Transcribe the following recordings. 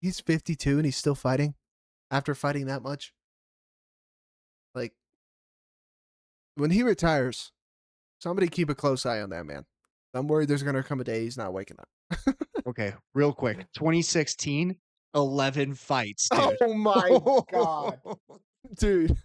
he's 52 and he's still fighting after fighting that much. Like, when he retires, somebody keep a close eye on that man. I'm worried there's going to come a day he's not waking up. Okay, real quick. 2016, 11 fights, dude. Oh my God. Dude.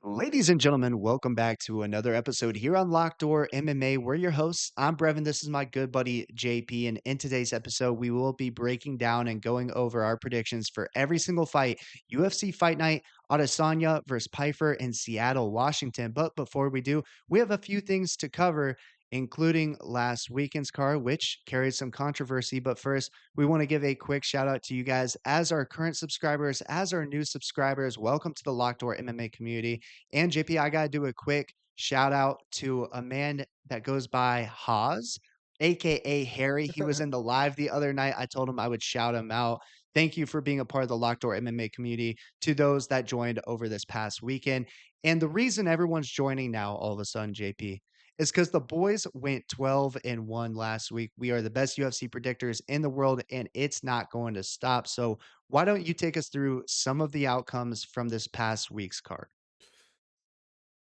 Ladies and gentlemen, welcome back to another episode here on Locked Door MMA. We're your hosts. I'm Brevin. This is my good buddy JP. And in today's episode, we will be breaking down and going over our predictions for every single fight. UFC Fight Night, Adesanya versus Pfyer in Seattle, Washington. But before we do, we have a few things to cover, including last weekend's card, which carried some controversy. But first, we want to give a quick shout out to you guys as our current subscribers, as our new subscribers. Welcome to the Locked Door MMA community. And JP, I got to do a quick shout out to a man that goes by Haas, aka Harry. He was in the live the other night. I told him I would shout him out. Thank you for being a part of the Locked Door MMA community to those that joined over this past weekend. And the reason everyone's joining now all of a sudden, JP, is because the boys went 12-1 last week. We are the best UFC predictors in the world, and it's not going to stop. So why don't you take us through some of the outcomes from this past week's card?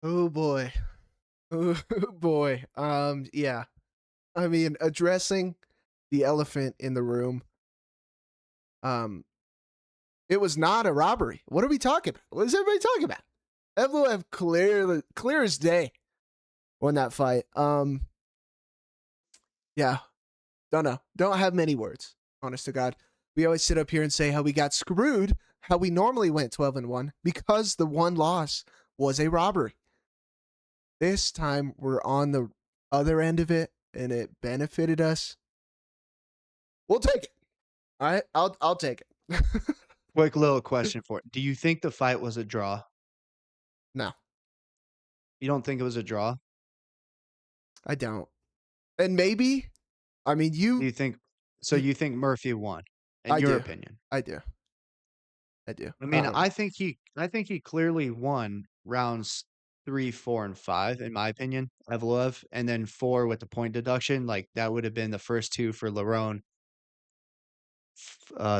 Oh boy. Oh boy. Yeah. I mean, addressing the elephant in the room. Um, it was not a robbery. What are we talking about? What is everybody talking about? Evloev clear as day won that fight. Yeah. Don't know. Don't have many words, honest to God. We always sit up here and say how we got screwed, how we normally went 12-1 because the one loss was a robbery. This time we're on the other end of it and it benefited us. We'll take it. All right, I'll take it. Quick little question for it. Do you think the fight was a draw? No, You don't think it was a draw? I don't. And maybe, I mean, Do you think so? You think Murphy won, in I your do. opinion? I do. I do. I mean, I think he clearly won rounds 3, 4, and 5, in my opinion, Evloev, and then 4 with the point deduction. Like that would have been the first 2 for Lerone,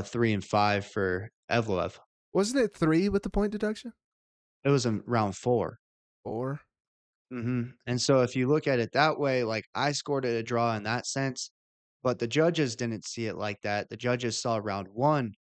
3 and 5 for Evloev. Wasn't it 3 with the point deduction? It was in round 4. 4? And so if you look at it that way, like I scored it a draw in that sense, but the judges didn't see it like that. The judges saw round 1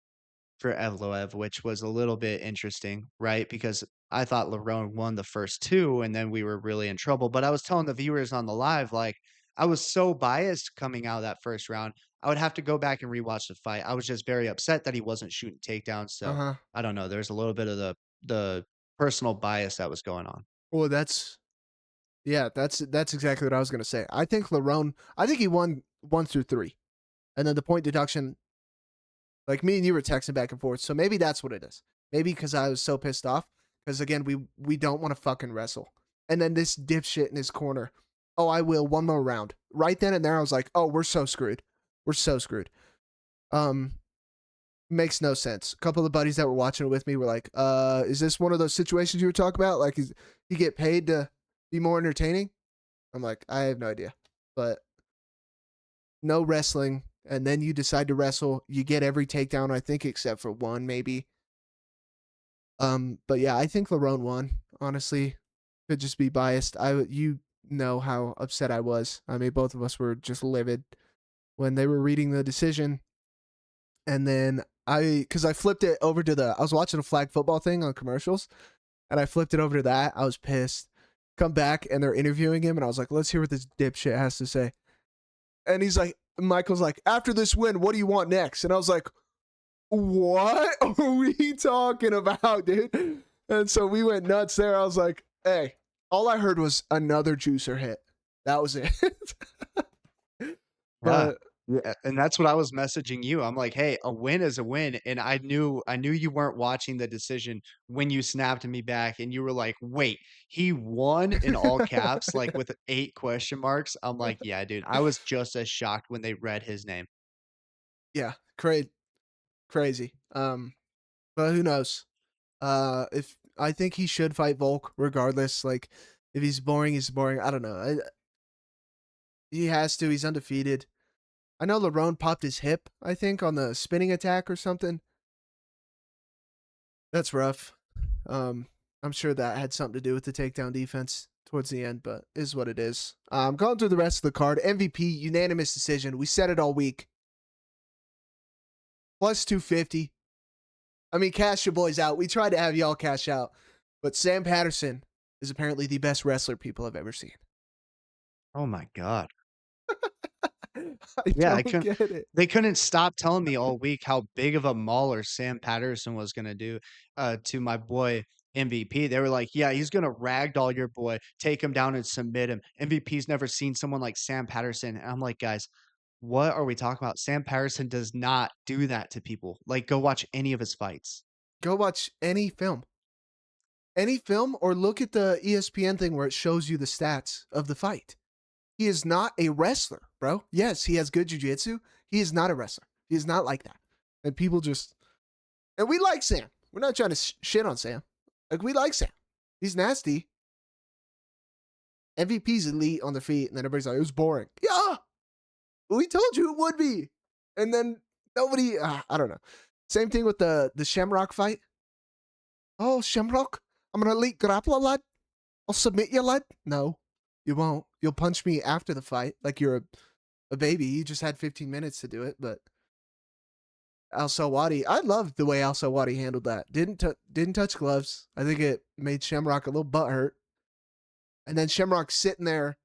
for Evloev, which was a little bit interesting, right? Because I thought Lerone won the first 2 and then we were really in trouble. But I was telling the viewers on the live, like, I was so biased coming out of that first round. I would have to go back and rewatch the fight. I was just very upset that he wasn't shooting takedowns. So Uh-huh. I don't know. There's a little bit of the personal bias that was going on. Well, that's exactly what I was gonna say. I think he won 1 through 3. And then the point deduction, like me and you were texting back and forth. So maybe that's what it is. Maybe because I was so pissed off. Because again, we don't want to fucking wrestle. And then this dipshit in his corner. Oh, I will. One more round. Right then and there, I was like, oh, we're so screwed. We're so screwed. Makes no sense. A couple of the buddies that were watching it with me were like, is this one of those situations you were talking about? Like, you get paid to be more entertaining? I'm like, I have no idea. But no wrestling. And then you decide to wrestle. You get every takedown, I think, except for one, maybe. But yeah, I think Lerone won. Honestly, could just be biased. You know how upset I was. I mean, both of us were just livid when they were reading the decision. And then because I flipped it over to I was watching a flag football thing on commercials, and I flipped it over to that. I was pissed. Come back and they're interviewing him, and I was like, let's hear what this dipshit has to say. And Michael's like, after this win, what do you want next? And I was like, what are we talking about, dude? And so we went nuts there. I was like, hey, all I heard was another juicer hit. That was it. But Yeah, and that's what I was messaging you. I'm like, "Hey, a win is a win." And I knew you weren't watching the decision when you snapped me back and you were like, "Wait, he won," in all caps, like with 8 question marks. I'm like, "Yeah, dude." I was just as shocked when they read his name. yeah, crazy. But who knows? If I think he should fight Volk regardless. Like, if he's boring, he's boring. I don't know. He has to. He's undefeated. I know Lerone popped his hip, I think, on the spinning attack or something. That's rough. I'm sure that had something to do with the takedown defense towards the end, but is what it is. Going through the rest of the card. MVP, unanimous decision. We said it all week. Plus 250. I mean, cash your boys out. We tried to have y'all cash out, but Sam Patterson is apparently the best wrestler people have ever seen. Oh my God. I Yeah, don't get it. they couldn't stop telling me all week how big of a mauler Sam Patterson was gonna do, to my boy MVP. They were like, "Yeah, he's gonna ragdoll your boy, take him down and submit him. MVP's never seen someone like Sam Patterson." And I'm like, "Guys, what are we talking about? Sam Patterson does not do that to people. Like, go watch any of his fights." Go watch any film. Any film, or look at the ESPN thing where it shows you the stats of the fight. He is not a wrestler, bro. Yes, he has good jiu-jitsu. He is not a wrestler. He is not like that. And people just... And we like Sam. We're not trying to shit on Sam. Like, we like Sam. He's nasty. MVP's elite on the feet, and then everybody's like, it was boring. Yeah! We told you it would be. And then nobody... I don't know. Same thing with the Shamrock fight. Oh, Shamrock, I'm an elite grappler, lad. I'll submit you, lad. No, you won't. You'll punch me after the fight like you're a baby. You just had 15 minutes to do it, but Al-Sawadi, I loved the way Al-Sawadi handled that. Didn't touch gloves. I think it made Shamrock a little butthurt. And then Shamrock sitting there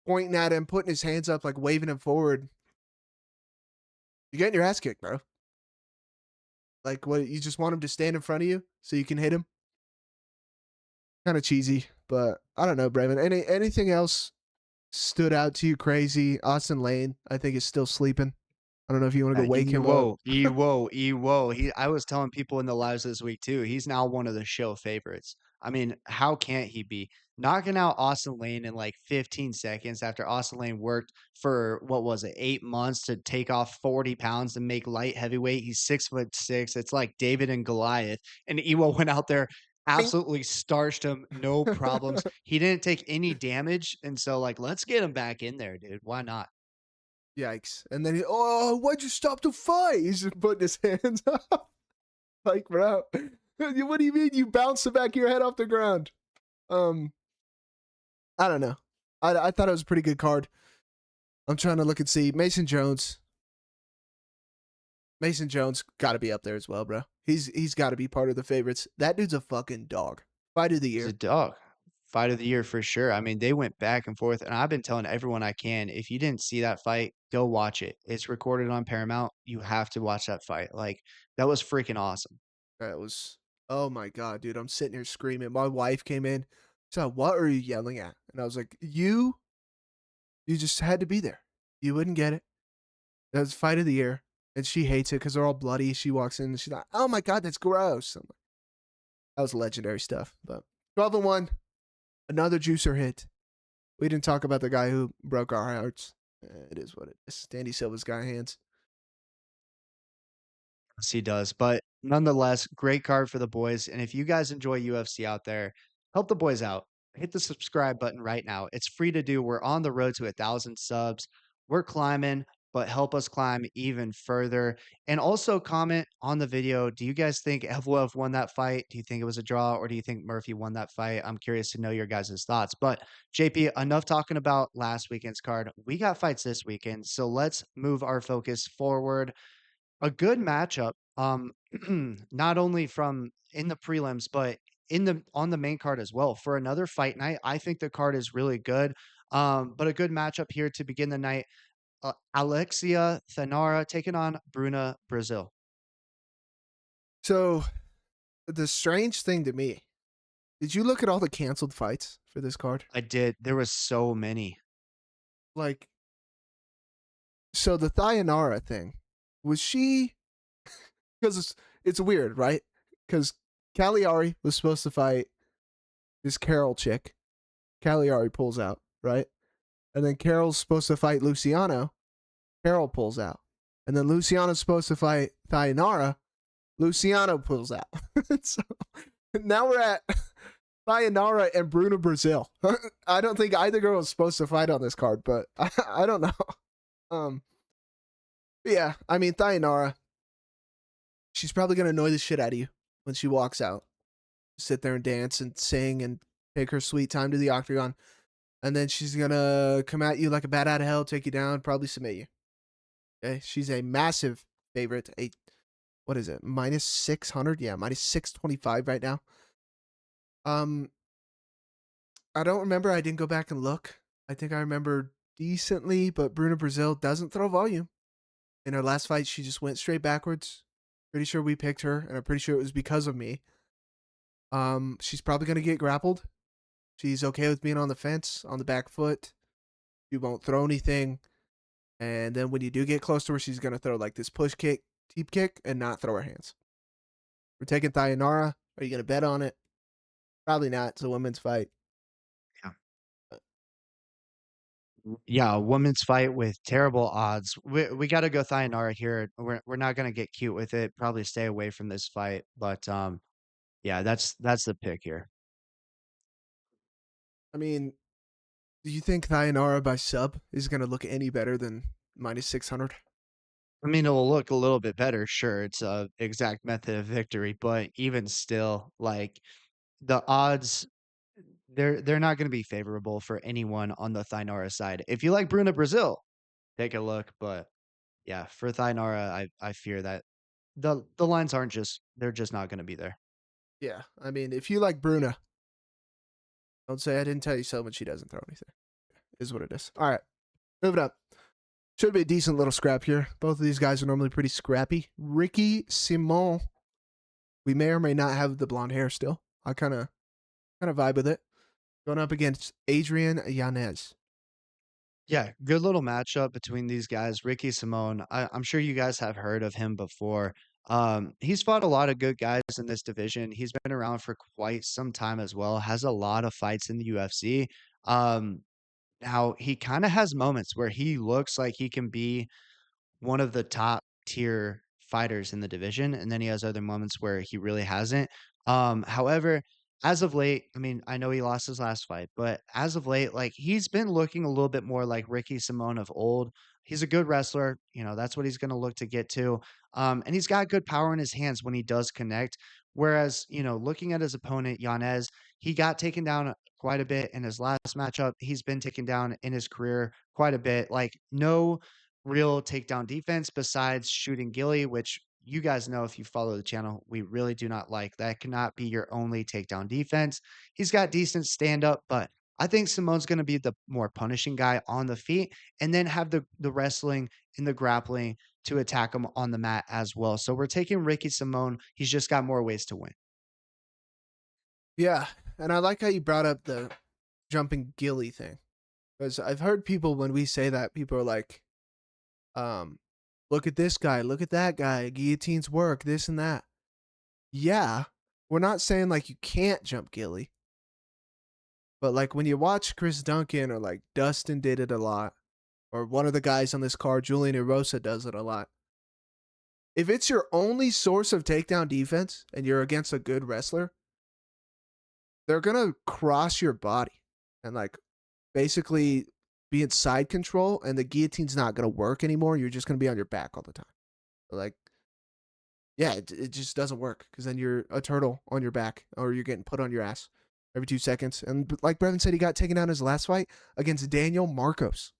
pointing at him, putting his hands up, like waving him forward. You're getting your ass kicked, bro. Like, what, you just want him to stand in front of you so you can hit him? Kind of cheesy, but I don't know, Brevin. Anything else stood out to you crazy? Austin Lane, I think, is still sleeping. I don't know if you want to go wake him up. Ewo. I was telling people in the lives this week too. He's now one of the show favorites. I mean, how can't he be knocking out Austin Lane in like 15 seconds after Austin Lane worked for what was it, 8 months to take off 40 pounds and make light heavyweight? He's 6'6". It's like David and Goliath. And Ewo went out there, absolutely starched him, no problems. He didn't take any damage, and so like, let's get him back in there, dude. Why not? Yikes. And then why'd you stop the fight? He's just putting his hands up. Like, bro, what do you mean you bounced the back of your head off the ground? I don't know. I thought it was a pretty good card. I'm trying to look and see. Mason Jones got to be up there as well, bro. He's got to be part of the favorites. That dude's a fucking dog. Fight of the He's year. a dog. Fight of the year for sure. I mean, they went back and forth, and I've been telling everyone I can, if you didn't see that fight, go watch it. It's recorded on Paramount. You have to watch that fight. Like, that was freaking awesome. That was, oh my God, dude. I'm sitting here screaming. My wife came in. So what are you yelling at? And I was like, you just had to be there. You wouldn't get it. That was fight of the year. And she hates it because they're all bloody. She walks in and she's like, oh my God, that's gross. I'm like, that was legendary stuff. But 12-1, another juicer hit. We didn't talk about the guy who broke our hearts. It is what it is. Danny Silva's guy hands. Yes, he does. But nonetheless, great card for the boys. And if you guys enjoy UFC out there, help the boys out. Hit the subscribe button right now. It's free to do. We're on the road to 1,000 subs. We're climbing, but help us climb even further. And also comment on the video. Do you guys think Evloev won that fight? Do you think it was a draw, or do you think Murphy won that fight? I'm curious to know your guys' thoughts. But JP, enough talking about last weekend's card. We got fights this weekend. So let's move our focus forward. A good matchup, not only from in the prelims, but in the on the main card as well. For another fight night, I think the card is really good. But a good matchup here to begin the night. Alexia Thainara taking on Bruna Brazil. So the strange thing to me, did you look at all the canceled fights for this card? I did. There was so many. Like, so the Thainara thing, was she, because it's weird, right? Because Cagliari was supposed to fight this Carol chick. Cagliari pulls out, right? And then Carol's supposed to fight Luciano. Carol pulls out. And then Luciano's supposed to fight Thainara. Luciano pulls out. So Now we're at Thainara and Bruno Brazil. I don't think either girl was supposed to fight on this card, but I don't know. Um, yeah, I mean Thainara, she's probably gonna annoy the shit out of you when she walks out. Sit there and dance and sing and take her sweet time to the octagon, and then she's gonna come at you like a bat out of hell, take you down, probably submit you. Okay, she's a massive favorite. A what is it? -600? Yeah, -625 right now. Um, I don't remember. I didn't go back and look. I think I remember decently, but Bruna Brazil doesn't throw volume. In her last fight, she just went straight backwards. Pretty sure we picked her, and I'm pretty sure it was because of me. She's probably gonna get grappled. She's okay with being on the fence, on the back foot. She won't throw anything. And then when you do get close to her, she's gonna throw like this push kick, teep kick, and not throw her hands. We're taking Thainara. Are you gonna bet on it? Probably not. It's a women's fight. Yeah. Yeah, a women's fight with terrible odds. We got to go Thainara here. We're not gonna get cute with it. Probably stay away from this fight. But yeah, that's the pick here. I mean, do you think Thainara by sub is gonna look any better than -600? I mean, it will look a little bit better, sure. It's a exact method of victory, but even still, like the odds, they're not going to be favorable for anyone on the Thainara side. If you like Bruna Brazil, take a look. But yeah, for Thainara, I fear that the lines aren't just they're just not going to be there. Yeah. I mean, if you like Bruna, don't say I didn't tell you so when she doesn't throw anything. Is what it is. All right. Moving up. Should be a decent little scrap here. Both of these guys are normally pretty scrappy. Ricky Simon. We may or may not have the blonde hair still. I kind of vibe with it. Going up against Adrian Yanez. Yeah, good little matchup between these guys. Ricky Simone, I'm sure you guys have heard of him before. He's fought a lot of good guys in this division. He's been around for quite some time as well, has a lot of fights in the UFC. Um, Now he kind of has moments where he looks like he can be one of the top tier fighters in the division, and then he has other moments where he really hasn't. However, as of late, I mean, I know he lost his last fight, but as of late, like he's been looking a little bit more like Ricky Simone of old. He's a good wrestler, that's what he's going to look to get to. And he's got good power in his hands when he does connect. Whereas, looking at his opponent, Yanez, he got taken down quite a bit in his last matchup. He's been taken down in his career quite a bit. Like, no real takedown defense besides shooting Gilly, which you guys know if you follow the channel, we really do not like. That cannot be your only takedown defense. He's got decent stand up, but I think Simone's going to be the more punishing guy on the feet and then have the wrestling and the grappling to attack him on the mat as well. So we're taking Ricky Simone. He's just got more ways to win. Yeah. And I like how you brought up the jumping Gilly thing. Because I've heard people when we say that, people are like, look at this guy, look at that guy, guillotines work, this and that. Yeah. We're not saying like you can't jump Gilly. But like when you watch Chris Duncan or like Dustin did it a lot, or one of the guys on this card, Julian Erosa, does it a lot. If it's your only source of takedown defense and you're against a good wrestler, they're gonna cross your body and like basically be in side control, and the guillotine's not gonna work anymore. You're just gonna be on your back all the time. Like, yeah, it just doesn't work because then you're a turtle on your back or you're getting put on your ass every 2 seconds. And like Brevin said, he got taken down his last fight against Daniel Marcos.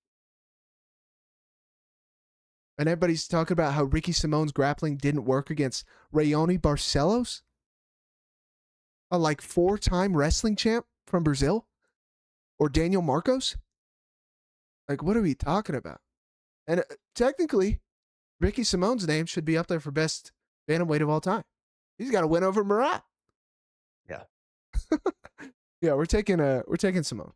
And everybody's talking about how Ricky Simone's grappling didn't work against Rayoni Barcelos, a like 4-time wrestling champ from Brazil, or Daniel Marcos. Like, what are we talking about? And technically, Ricky Simone's name should be up there for best bantamweight of all time. He's got a win over Murat. Yeah. Yeah, we're taking Simone.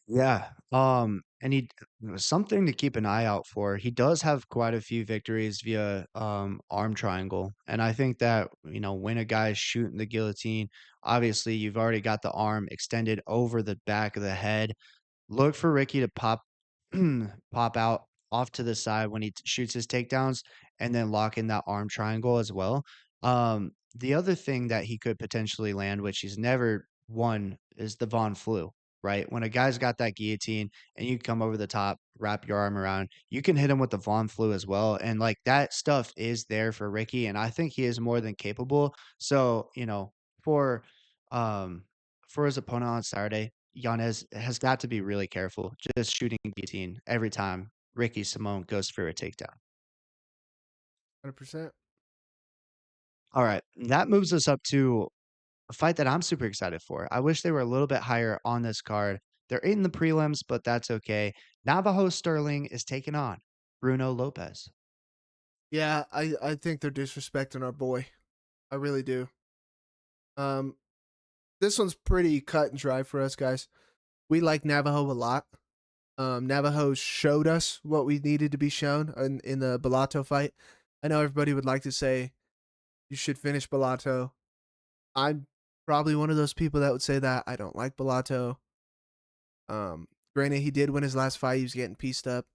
Yeah. And something to keep an eye out for. He does have quite a few victories via arm triangle. And I think that, when a guy's shooting the guillotine, obviously you've already got the arm extended over the back of the head. Look for Ricky to pop out off to the side when he shoots his takedowns and then lock in that arm triangle as well. The other thing that he could potentially land, which he's never won, is the Von Flu, right? When a guy's got that guillotine and you come over the top, wrap your arm around, you can hit him with the Von Flu as well. And like that stuff is there for Ricky, and I think he is more than capable. So, for um for his opponent on Saturday, Yanez has got to be really careful, just shooting guillotine every time Ricky Simone goes for a takedown. 100%. All right, that moves us up to a fight that I'm super excited for. I wish they were a little bit higher on this card. They're in the prelims, but that's okay. Navajo Sterling is taking on Bruno Lopes. Yeah, I think they're disrespecting our boy. I really do. Um, this one's pretty cut and dry for us guys. We like Navajo a lot. Navajo showed us what we needed to be shown in the Bellato fight. I know everybody would like to say you should finish Bellato. I'm probably one of those people that would say that. I don't like Bellato. Granted, he did win his last fight. He was getting pieced up.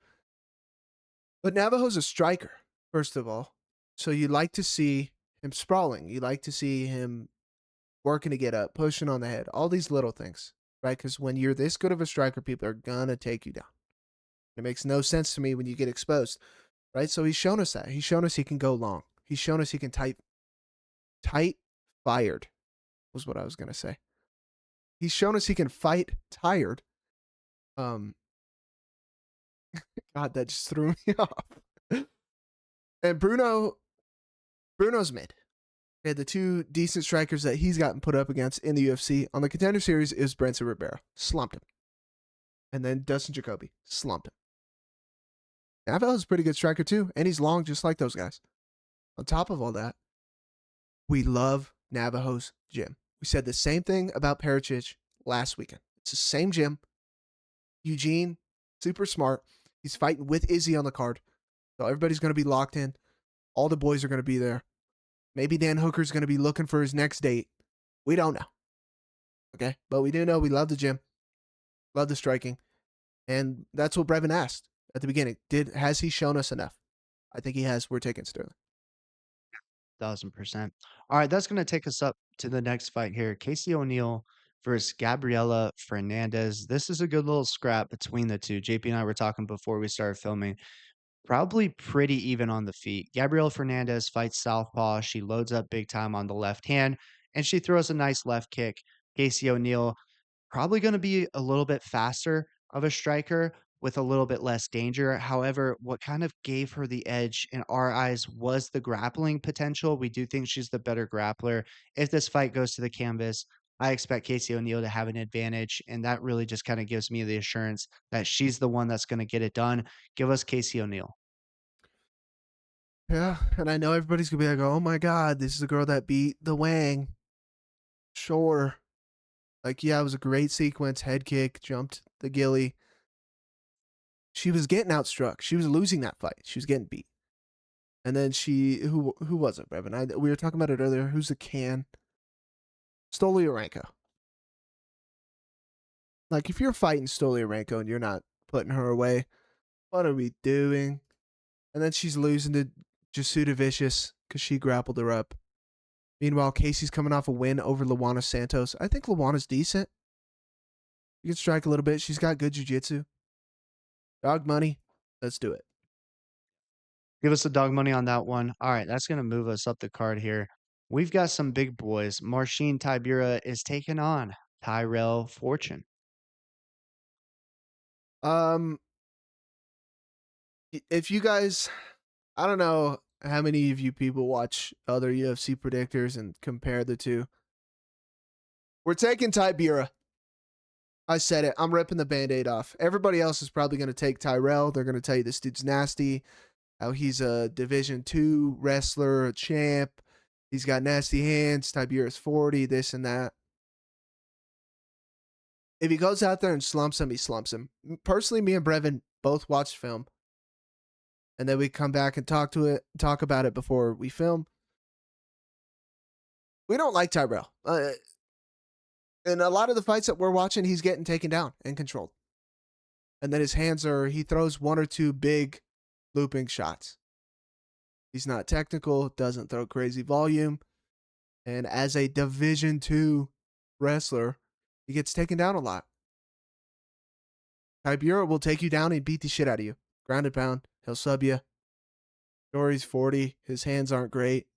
But Navajo's a striker, first of all. So you like to see him sprawling. You like to see him working to get up, pushing on the head, all these little things, right? Because when you're this good of a striker, people are going to take you down. It makes no sense to me when you get exposed, right? So he's shown us that. He's shown us he can go long. He's shown us he can tight, fired was what I was going to say. He's shown us he can fight tired. Um, God, that just threw me off. And Bruno's mid. Okay, the two decent strikers that he's gotten put up against in the UFC on the Contender Series is Brentson Rivera. Slumped him. And then Dustin Jacoby. Slumped him. Navajo's a pretty good striker too, and he's long just like those guys. On top of all that, we love Navajo's gym. We said the same thing about Pericic last weekend. It's the same gym. Eugene, super smart. He's fighting with Izzy on the card. So everybody's going to be locked in. All the boys are going to be there. Maybe Dan Hooker's going to be looking for his next date. We don't know. Okay? But we do know we love the gym. Love the striking. And that's what Brevin asked at the beginning. Has he shown us enough? I think he has. We're taking Sterling. 1000%. All right, that's going to take us up to the next fight here. Casey O'Neill versus Gabriela Fernandez. This is a good little scrap between the two. JP and I were talking before we started filming. Probably pretty even on the feet. Gabriela Fernandez fights southpaw. She loads up big time on the left hand, and she throws a nice left kick. Casey O'Neill probably going to be a little bit faster of a striker with a little bit less danger. However, what kind of gave her the edge in our eyes was the grappling potential. We do think she's the better grappler. If this fight goes to the canvas, I expect Casey O'Neill to have an advantage, and that really just kind of gives me the assurance that she's the one that's going to get it done. Give us Casey O'Neill. Yeah, and I know everybody's going to be like, oh my God, this is the girl that beat the Wang. Sure. Like, yeah, it was a great sequence. Head kick, jumped the gilly. She was getting outstruck. She was losing that fight. She was getting beat. And then who was it, Brevin? We were talking about it earlier. Who's the can? Stolyarenko. Like, if you're fighting Stolyarenko and you're not putting her away, what are we doing? And then she's losing to Jasuda Vicious because she grappled her up. Meanwhile, Casey's coming off a win over Luana Santos. I think Luana's decent. She can strike a little bit. She's got good jiu-jitsu. Dog money. Let's do it. Give us the dog money on that one. All right, that's going to move us up the card here. We've got some big boys. Marcin Tybura is taking on Tyrell Fortune. Um, if you guys, I don't know how many of you people watch other UFC predictors and compare the two. We're taking Tybura. I said it. I'm ripping the Band-Aid off. Everybody else is probably going to take Tyrell. They're going to tell you this dude's nasty, how he's a Division II wrestler, a champ. He's got nasty hands. Tybura's 40, this and that. If he goes out there and slumps him, he slumps him. Personally, me and Brevin both watched film. And then we come back and talk about it before we film. We don't like Tyrell. In a lot of the fights that we're watching, he's getting taken down and controlled. And then he throws one or two big looping shots. He's not technical, doesn't throw crazy volume. And as a Division II wrestler, he gets taken down a lot. Tybura will take you down and beat the shit out of you. Ground and pound. He'll sub you. Dory's 40. His hands aren't great.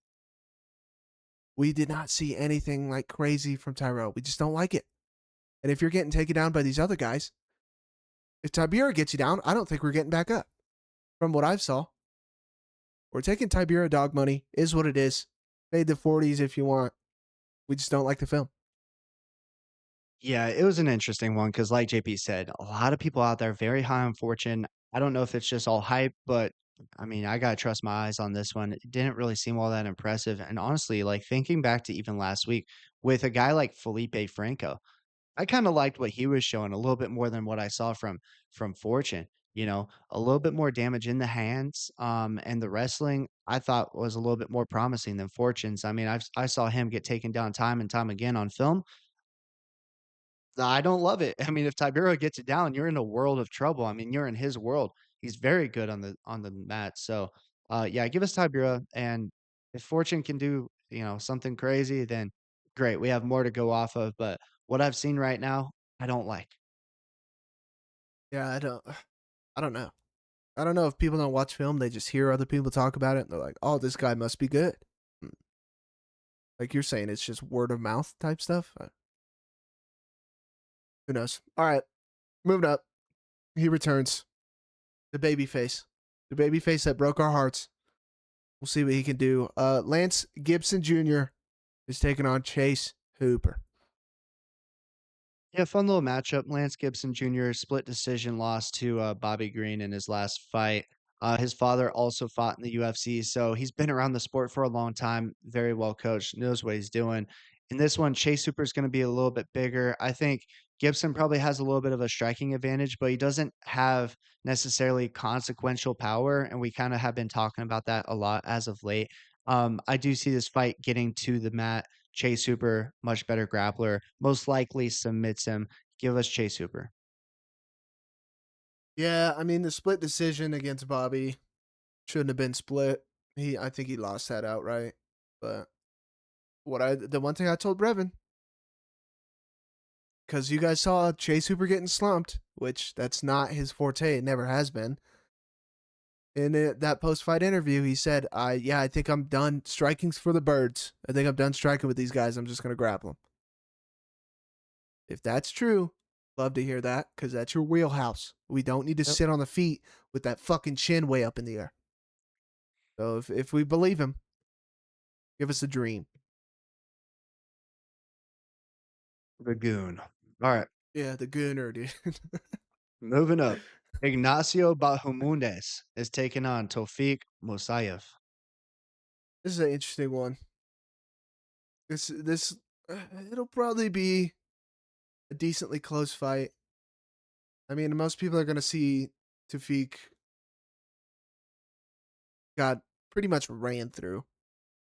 We did not see anything like crazy from Tyrell. We just don't like it. And if you're getting taken down by these other guys, if Tybura gets you down, I don't think we're getting back up. From what I've saw, we're taking Tybura dog money. Is what it is. Fade the 40s if you want. We just don't like the film. Yeah, it was an interesting one because, like JP said, a lot of people out there very high on Fortune. I don't know if it's just all hype, but I mean, I gotta trust my eyes on this one. It didn't really seem all that impressive. And honestly, like thinking back to even last week with a guy like Felipe Franco, I kind of liked what he was showing a little bit more than what I saw from Fortune. You know, a little bit more damage in the hands, and the wrestling I thought was a little bit more promising than Fortune's. I mean, I saw him get taken down time and time again on film. I don't love it. I mean, if Tybura gets it down, you're in a world of trouble. I mean, you're in his world. He's very good on the mat. So, yeah, give us Tybura, and if Fortune can do something crazy, then great. We have more to go off of. But what I've seen right now, I don't like. Yeah, I don't know. I don't know if people don't watch film, they just hear other people talk about it and they're like, "Oh, this guy must be good." Hmm. Like you're saying, it's just word of mouth type stuff. Who knows? All right, moving up. He returns. The baby face. The baby face that broke our hearts. We'll see what he can do. Lance Gibson Jr. is taking on Chase Hooper. Yeah, fun little matchup. Lance Gibson Jr. split decision loss to Bobby Green in his last fight. His father also fought in the UFC, so he's been around the sport for a long time. Very well coached, knows what he's doing. In this one, Chase Super is going to be a little bit bigger. I think Gibson probably has a little bit of a striking advantage, but he doesn't have necessarily consequential power, and we kind of have been talking about that a lot as of late. I do see this fight getting to the mat. Chase Hooper, much better grappler, most likely submits him. Give us Chase Hooper. Yeah, I mean the split decision against Bobby shouldn't have been split. I think he lost that outright. But the one thing I told Brevin, because you guys saw Chase Hooper getting slumped, which that's not his forte. It never has been. In that post-fight interview, he said, I think I'm done striking for the birds. I think I'm done striking with these guys. I'm just going to grapple them." If that's true, love to hear that because that's your wheelhouse. We don't need to Yep. sit on the feet with that fucking chin way up in the air. So if we believe him, give us a dream. Dragoon. All right. Yeah, the gooner, dude. Moving up. Ignacio Bahamondes is taking on Tofik Musayev. This is an interesting one. This it'll probably be a decently close fight. I mean, most people are going to see Tafik got pretty much ran through,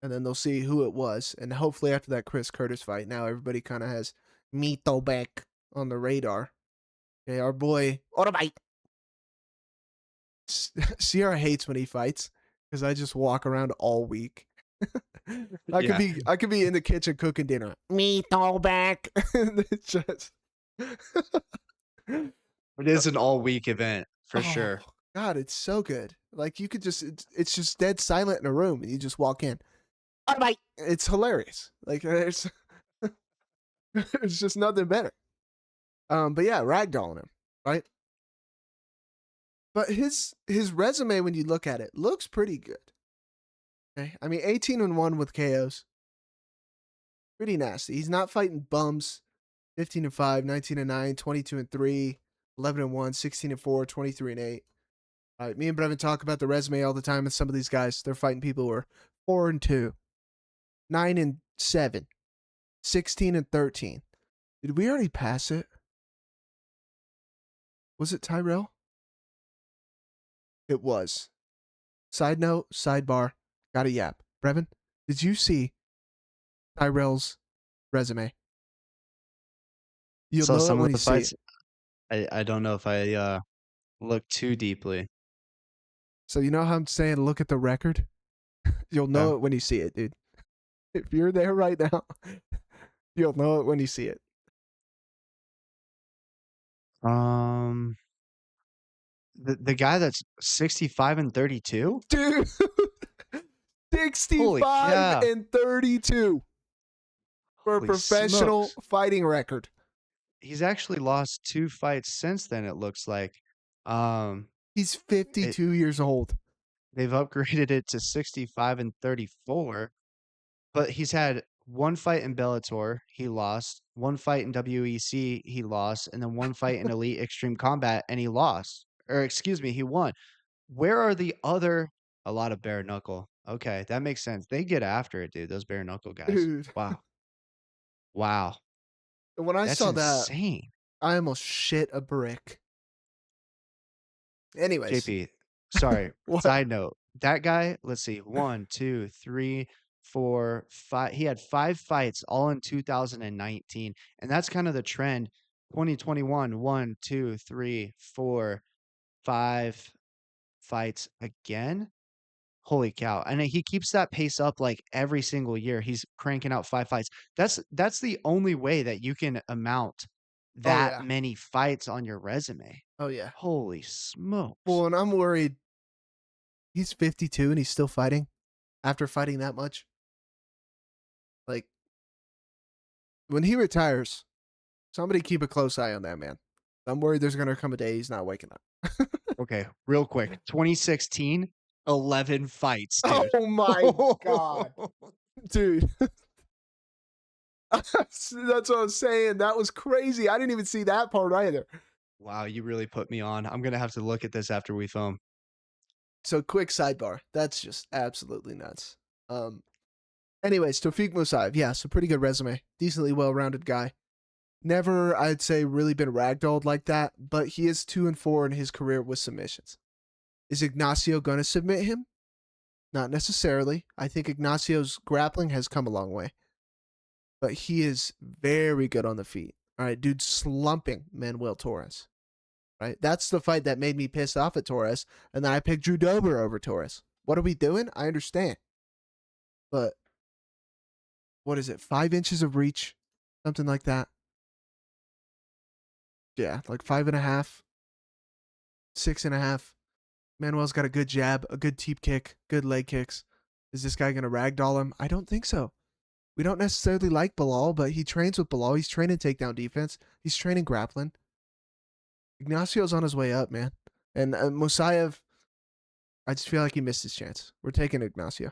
and then they'll see who it was. And hopefully, after that Chris Curtis fight, now everybody kind of has Mito back on the radar. Okay, our boy Autobite. Sierra hates when he fights because I just walk around all week. Yeah. I could be in the kitchen cooking dinner. Mito back. It's just It is an all week event for oh sure. god, it's so good. Like you could just it's just dead silent in a room and you just walk in. Autobite. It's hilarious. Like it's it's just nothing better. But yeah, ragdolling him, right? But his resume when you look at it looks pretty good. Okay, I mean 18-1 with KOs, pretty nasty. He's not fighting bums. 15-5, 19-9, 22-3, 11-1, 16-4, 23-8. All right, me and Brevin talk about the resume all the time with some of these guys. They're fighting people who are 4-2, 9-7, 16-13. Did we already pass it? Was it Tyrell? It was. Side note, sidebar, got a yap. Brevin, did you see Tyrell's resume? You'll Saw know it some when of you the see fights. it. I don't know if I look too deeply. So you know how I'm saying look at the record? You'll Yeah. know it when you see it, dude. If you're there right now, you'll know it when you see it. Um, the guy that's 65-32. Dude, Holy 65 cow! and 32 for a Holy professional smokes! fighting record. He's actually lost 2 fights since then, it looks like. Um, He's it 52 years old. they've upgraded it to 65-34, but he's had 1 fight in Bellator, he lost, 1 fight in WEC, he lost, and then 1 fight in Elite Extreme Combat, and he lost. Or excuse me, he won. Where are the other a lot of bare knuckle. Okay, that makes sense. They get after it, dude, those bare knuckle guys. Dude, Wow. Wow. when I That's saw that, insane. I almost shit a brick. Anyways, JP, sorry, what? side note, that guy, let's see, 1, 2, 3, 4, 5. He had 5 fights all in 2019, and that's kind of the trend. 2021, 1, 2, 3, 4, 5 fights again. Holy cow, and he keeps that pace up, like, every single year. He's cranking out 5 fights. That's the only way that you can amount Oh, that yeah. many fights on your resume. Oh, yeah. Holy smokes. Well, and I'm worried he's 52 and he's still fighting after fighting that much. Like, when he retires, somebody keep a close eye on that man. I'm worried there's going to come a day he's not waking up. Okay, real quick. 2016, 11 fights, dude. Oh my God. Dude. That's what I'm saying. That was crazy. I didn't even see that part either. Wow, you really put me on. I'm gonna have to look at this after we film. So quick sidebar. That's just absolutely nuts. Anyways, Tofik Musayev, yeah, so pretty good resume. Decently well-rounded guy. Never, I'd say, really been ragdolled like that, but he is 2-4 in his career with submissions. Is Ignacio gonna submit him? Not necessarily. I think Ignacio's grappling has come a long way. But he is very good on the feet. All right, dude, slumping Manuel Torres. Right, that's the fight that made me pissed off at Torres, and then I picked Drew Dober over Torres. What are we doing? I understand, but what is it? 5 inches of reach, something like that. Yeah, like 5.5, 6.5. Manuel's got a good jab, a good teep kick, good leg kicks. Is this guy gonna ragdoll him? I don't think so. We don't necessarily like Bilal, but he trains with Bilal. He's training takedown defense. He's training grappling. Ignacio's on his way up, man. And Musayev, I just feel like he missed his chance. We're taking Ignacio.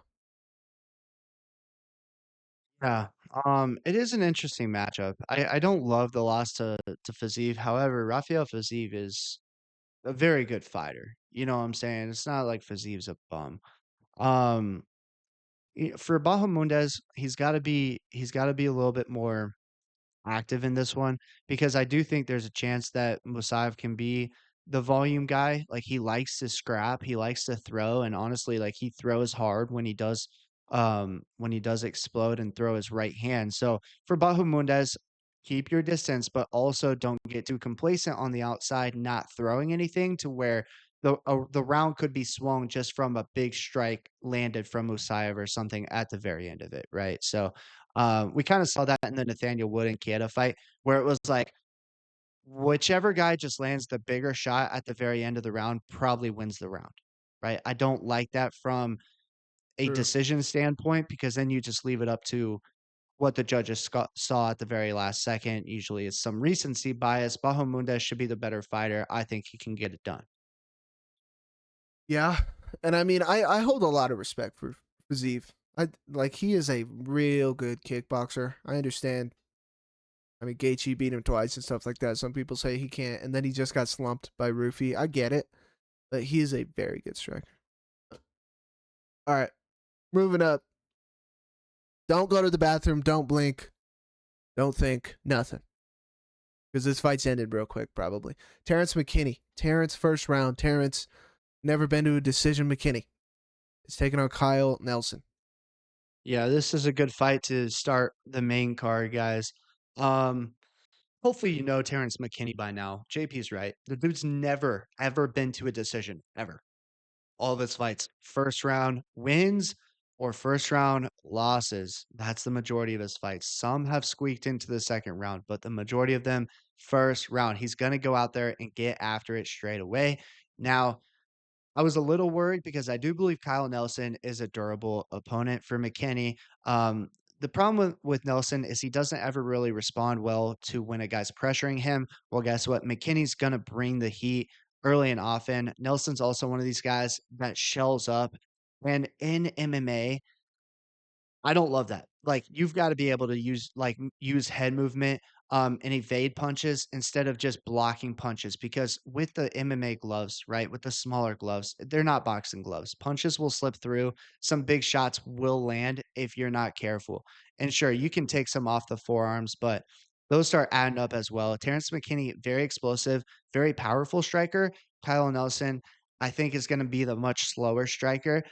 Yeah, it is an interesting matchup. I don't love the loss to Fiziev. However, Rafael Fiziev is a very good fighter. You know what I'm saying? It's not like Fiziev's a bum. Um, for Bahamondes, he's got to be a little bit more active in this one because I do think there's a chance that Musayev can be the volume guy. Like he likes to scrap, he likes to throw, and honestly, like he throws hard when he does explode and throw his right hand. So for Bahamondes, keep your distance, but also don't get too complacent on the outside, not throwing anything to where the round could be swung just from a big strike landed from Musayev or something at the very end of it, right? So we kind of saw that in the Nathaniel Wood and Chiesa fight, where it was like whichever guy just lands the bigger shot at the very end of the round probably wins the round, right? I don't like that from a True. decision standpoint because then you just leave it up to what the judges saw at the very last second. Usually it's some recency bias. Bahamondes should be the better fighter. I think he can get it done. Yeah, and I mean, I hold a lot of respect for Fiziev. He is a real good kickboxer. I understand. I mean, Gaethje beat him twice and stuff like that. Some people say he can't, and then he just got slumped by Rufy. I get it, but he is a very good striker. All right, moving up. Don't go to the bathroom. Don't blink. Don't think. Nothing. Because this fight's ended real quick, probably. Terrence McKinney. Terrence first round. Terrence never been to a decision. McKinney is taking on Kyle Nelson. Yeah, this is a good fight to start the main card, guys. Um, Hopefully you know Terrence McKinney by now. JP's right. The dude's never ever been to a decision ever. All of his fights, first round wins, or first round losses. That's the majority of his fights. Some have squeaked into the second round, but the majority of them first round. He's going to go out there and get after it straight away. Now, I was a little worried because I do believe Kyle Nelson is a durable opponent for Mckinney. The problem with Nelson is he doesn't ever really respond well to when a guy's pressuring him. Well, guess what? McKinney's going to bring the heat early and often. Nelson's also one of these guys that shells up. And in MMA, I don't love that. Like, you've gotta be able to use head movement, and evade punches instead of just blocking punches because with the MMA gloves, right, with the smaller gloves, they're not boxing gloves. Punches will slip through, some big shots will land if you're not careful. And sure, you can take some off the forearms, but those start adding up as well. Terrence McKinney, very explosive, very powerful striker. Kyle Nelson, I think, is gonna be the much slower striker.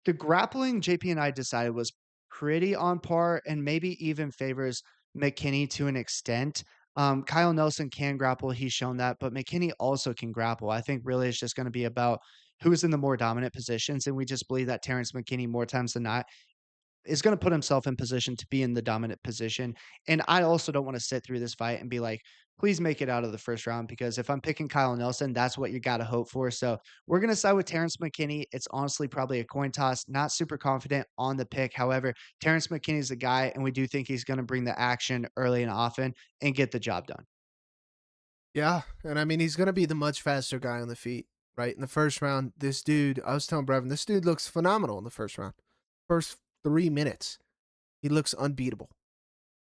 The grappling JP and I decided was pretty on par and maybe even favors McKinney to an extent. Kyle Nelson can grapple, he's shown that, but McKinney also can grapple. I think really it's just going to be about who's in the more dominant positions, and we just believe that Terrence McKinney more times than not is going to put himself in position to be in the dominant position. And I also don't want to sit through this fight and be like, please make it out of the first round because if I'm picking Kyle Nelson, that's what you got to hope for. So we're going to side with Terrence McKinney. It's honestly probably a coin toss. Not super confident on the pick. However, Terrence McKinney is the guy, and we do think he's going to bring the action early and often and get the job done. Yeah, and I mean he's gonna be the much faster guy on the feet, right? In the first round, this dude, I was telling Brevin, this dude looks phenomenal in the first round. First 3 minutes, he looks unbeatable.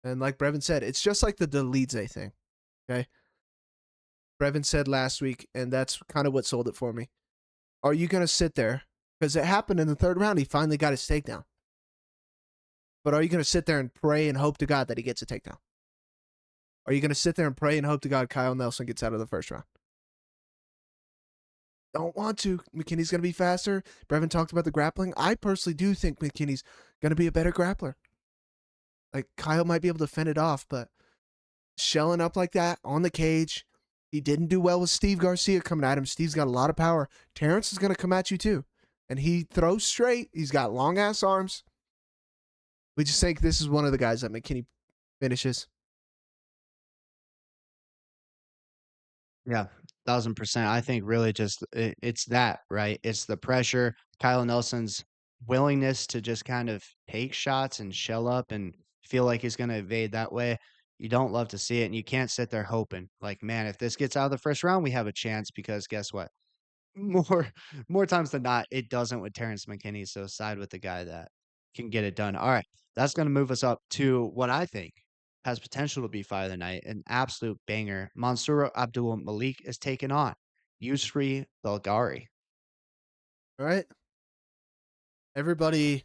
And like Brevin said, it's just like the Delidze thing. Okay. Brevin said last week, and that's kind of what sold it for me. Are you gonna sit there? Because it happened in the third round, he finally got his takedown. But are you gonna sit there and pray and hope to God that he gets a takedown? Are you gonna sit there and pray and hope to God Kyle Nelson gets out of the first round? Don't want to. McKinney's going to be faster. Brevin talked about the grappling. I personally do think McKinney's going to be a better grappler. Like, Kyle might be able to fend it off, but shelling up like that on the cage, he didn't do well with Steve Garcia coming at him. Steve's got a lot of power. Terrence is going to come at you too. And he throws straight. He's got long ass arms. We just think this is one of the guys that McKinney finishes. Yeah, 1000%. I think really just it's that, right? It's the pressure, Kyle Nelson's willingness to just kind of take shots and shell up and feel like he's going to evade that way. You don't love to see it, and you can't sit there hoping like, man, if this gets out of the first round, we have a chance because guess what? More more times than not, it doesn't with Terrence McKinney, so side with the guy that can get it done. Alright, that's gonna move us up to what I think has potential to be fight of the night, an absolute banger. Mansour Abdul-Malik is taking on Yusri Belgaroui. All right. Everybody,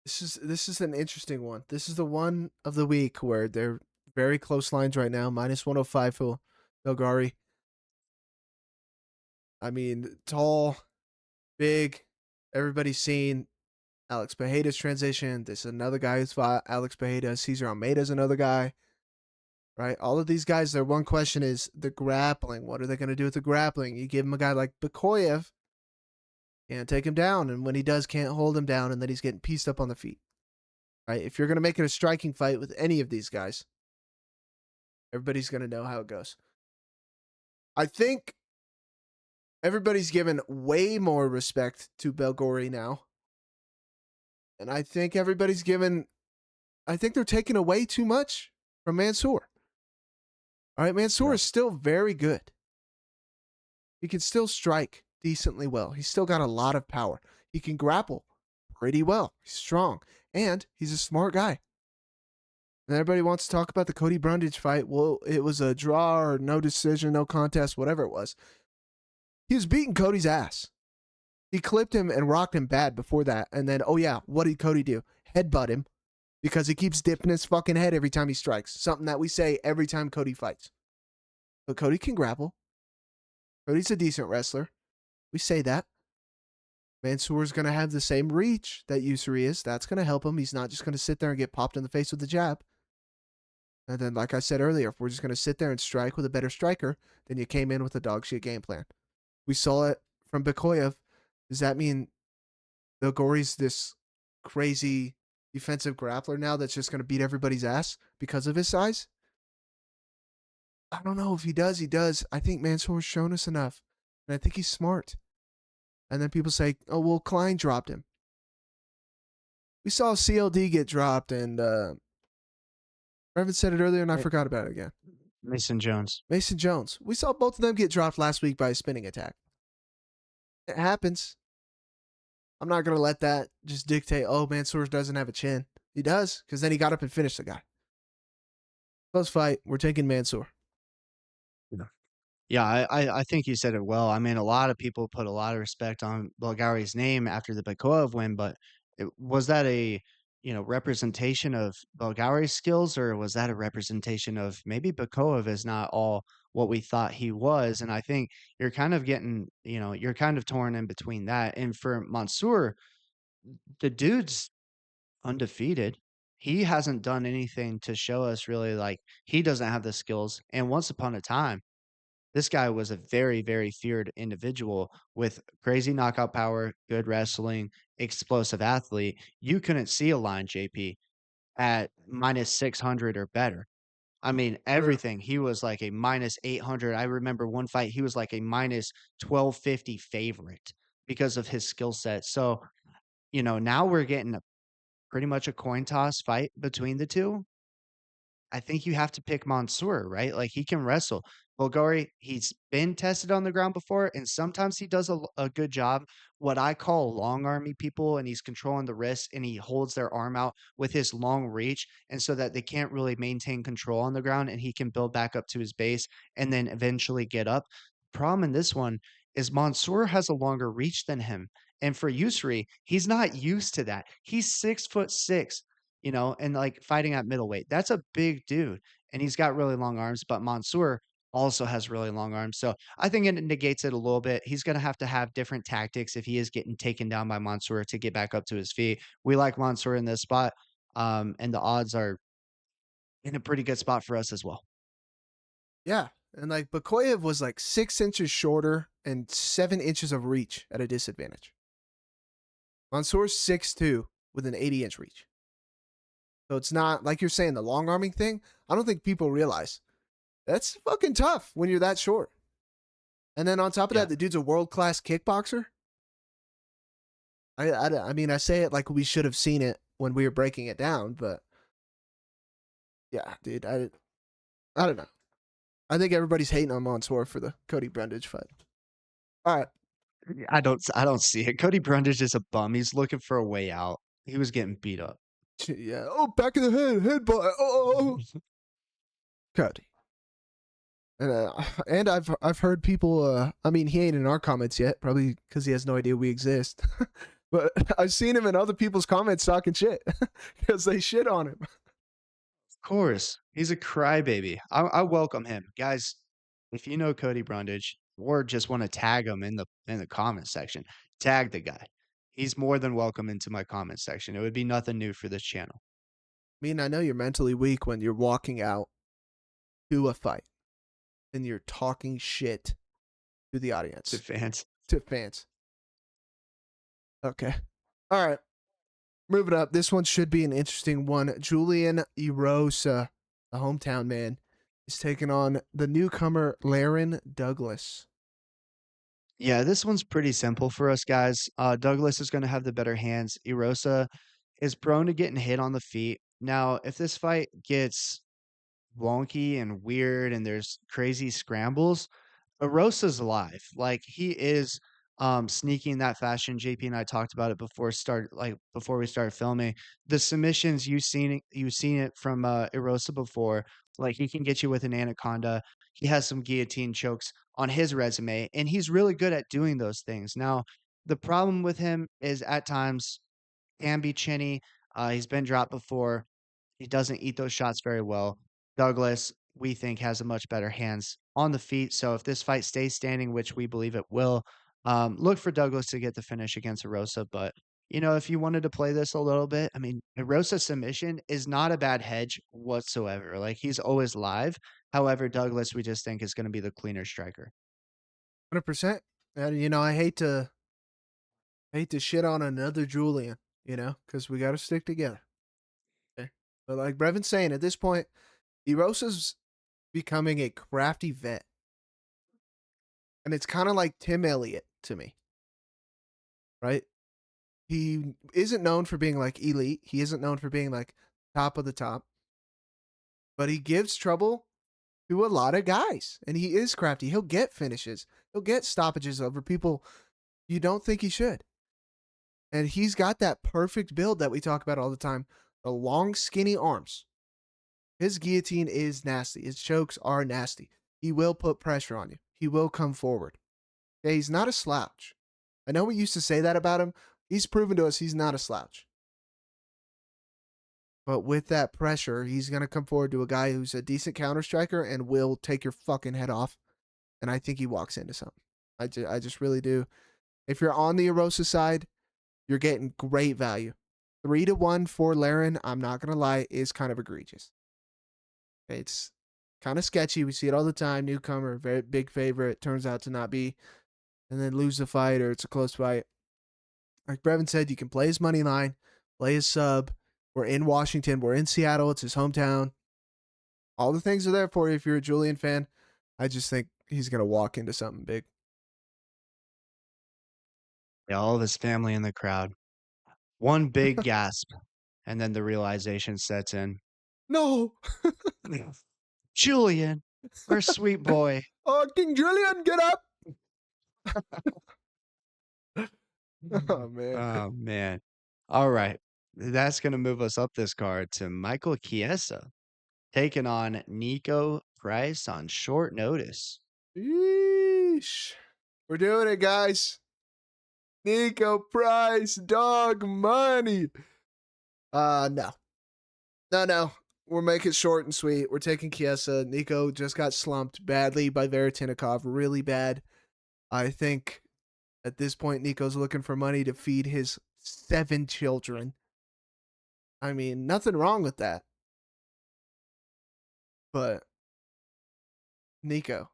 this is an interesting one. This is the one of the week where they're very close lines right now. Minus 105 for Belgari. I mean, tall, big. Everybody's seen Alex Pereira's transition. This is another guy who's fought Alex Pereira. Cesar Almeida's another guy. Right? All of these guys, their one question is the grappling. What are they going to do with the grappling? You give him a guy like Bakoyev, can't take him down. And when he does, can't hold him down. And then he's getting pieced up on the feet. Right? If you're going to make it a striking fight with any of these guys, everybody's going to know how it goes. I think everybody's given way more respect to Belgori now. And I think I think they're taking away too much from Mansour. All right, Mansour is still very good. He can still strike decently well. He's still got a lot of power. He can grapple pretty well. He's strong. And he's a smart guy. And everybody wants to talk about the Cody Brundage fight. Well, it was a draw or no decision, no contest, whatever it was. He was beating Cody's ass. He clipped him and rocked him bad before that. And then, oh yeah, what did Cody do? Headbutt him because he keeps dipping his fucking head every time he strikes. Something that we say every time Cody fights. But Cody can grapple. Cody's a decent wrestler. We say that. Mansour's going to have the same reach that Usuri is. That's going to help him. He's not just going to sit there and get popped in the face with the jab. And then, like I said earlier, if we're just going to sit there and strike with a better striker, then you came in with a dog shit game plan. We saw it from Bakoyev. Does that mean Belgarouy's this crazy defensive grappler now that's just going to beat everybody's ass because of his size. I don't know if he does. He does. I think Mansour's shown us enough, and I think he's smart. And then people say, "Oh, well, Klein dropped him." We saw CLD get dropped, and Revan said it earlier, and I forgot about it again. Mason Jones. Mason Jones. We saw both of them get dropped last week by a spinning attack. It happens. I'm not going to let that just dictate, oh, Mansour doesn't have a chin. He does, because then he got up and finished the guy. Close fight. We're taking Mansour. Yeah, I think you said it well. I mean, a lot of people put a lot of respect on Belgarouy's name after the Bakoev win, but was that a representation of Belgarouy's skills, or was that a representation of maybe Bakoev is not all what we thought he was? And I think you're kind of getting, you're kind of torn in between that. And for Mansour, the dude's undefeated. He hasn't done anything to show us really like he doesn't have the skills. And once upon a time, this guy was a very, very feared individual with crazy knockout power, good wrestling, explosive athlete. You couldn't see a line, JP, at minus 600 or better. I mean, True. everything. He was like a minus 800. I remember one fight, he was like a minus 1250 favorite because of his skill set. So, now we're getting pretty much a coin toss fight between the two. I think you have to pick Mansour, right? Like, he can wrestle. Bulgari, he's been tested on the ground before, and sometimes he does a good job, what I call long arming people, and he's controlling the wrist, and he holds their arm out with his long reach, and so that they can't really maintain control on the ground, and he can build back up to his base and then eventually get up. Problem in this one is Mansour has a longer reach than him. And for Yusri, he's not used to that. He's 6'6", and like fighting at middleweight. That's a big dude. And he's got really long arms, but Mansour also has really long arms. So I think it negates it a little bit. He's going to have different tactics if he is getting taken down by Mansour to get back up to his feet. We like Mansour in this spot. And the odds are in a pretty good spot for us as well. Yeah. And like Bakoyev was like 6 inches shorter and 7 inches of reach at a disadvantage. Mansour's 6'2" with an 80-inch reach. So it's not like you're saying the long arming thing. I don't think people realize that's fucking tough when you're that short. And then on top of Yeah. that, the dude's a world class kickboxer. I mean, I say it like we should have seen it when we were breaking it down, but yeah, dude, I don't know. I think everybody's hating on Mansour for the Cody Brundage fight. All right. I don't see it. Cody Brundage is a bum. He's looking for a way out. He was getting beat up. Yeah. Oh, back of the head, headbutt. Oh. Cody. And I've heard people. I mean, he ain't in our comments yet, probably because he has no idea we exist. But I've seen him in other people's comments talking shit because they shit on him. Of course. He's a crybaby. I welcome him. Guys, if you know Cody Brundage or just want to tag him in the comment section, tag the guy. He's more than welcome into my comment section. It would be nothing new for this channel. I mean, I know you're mentally weak when you're walking out to a fight and you're talking shit to the audience, To fans. to fans. Okay. All right. Moving up. This one should be an interesting one. Julian Erosa, the hometown man, is taking on the newcomer Laren Douglas. Yeah, this one's pretty simple for us guys. Douglas is going to have the better hands. Erosa is prone to getting hit on the feet. Now, if this fight gets wonky and weird and there's crazy scrambles, Erosa's alive. Like he is sneaking that fashion. JP and I talked about it before we started filming. The submissions you've seen it from Erosa before. Like he can get you with an anaconda. He has some guillotine chokes on his resume, and he's really good at doing those things. Now, the problem with him is at times can be chinny. He's been dropped before. He doesn't eat those shots very well. Douglas, we think, has a much better hands on the feet. So if this fight stays standing, which we believe it will, look for Douglas to get the finish against Erosa. But, if you wanted to play this a little bit, I mean, Erosa's submission is not a bad hedge whatsoever. Like, he's always live. However, Douglas, we just think is going to be the cleaner striker. 100%. And, I hate to Hate to shit on another Julian, because we got to stick together. Okay? But like Brevin's saying, at this point, Erosa's becoming a crafty vet. And it's kind of like Tim Elliott to me, right? He isn't known for being like elite. He isn't known for being like top of the top, but he gives trouble to a lot of guys. And he is crafty. He'll get finishes, he'll get stoppages over people you don't think he should. And he's got that perfect build that we talk about all the time, the long, skinny arms. His guillotine is nasty. His chokes are nasty. He will put pressure on you. He will come forward. Okay, he's not a slouch. I know we used to say that about him. He's proven to us he's not a slouch. But with that pressure, he's going to come forward to a guy who's a decent counter striker and will take your fucking head off. And I think he walks into something. I just really do. If you're on the Erosa side, you're getting great value. 3-1 for Laren, I'm not going to lie, is kind of egregious. It's kind of sketchy. We see it all the time. Newcomer, very big favorite, turns out to not be, and then lose the fight or it's a close fight. Like Brevin said, you can play his money line, play his sub. We're in Washington. We're in Seattle. It's his hometown. All the things are there for you if you're a Julian fan. I just think he's going to walk into something big. Yeah, all of his family in the crowd. One big gasp, and then the realization sets in. No. Julian, our sweet boy. Oh, King Julian, get up. Oh, man. Oh, man. All right. That's going to move us up this card to Michael Chiesa taking on Nico Price on short notice. Yeesh. We're doing it, guys. Nico Price, dog money. No. No. We're making it short and sweet. We're taking Chiesa. Nico just got slumped badly by Veretinikov. Really bad. I think at this point, Nico's looking for money to feed his 7 children. I mean, nothing wrong with that. But Nico,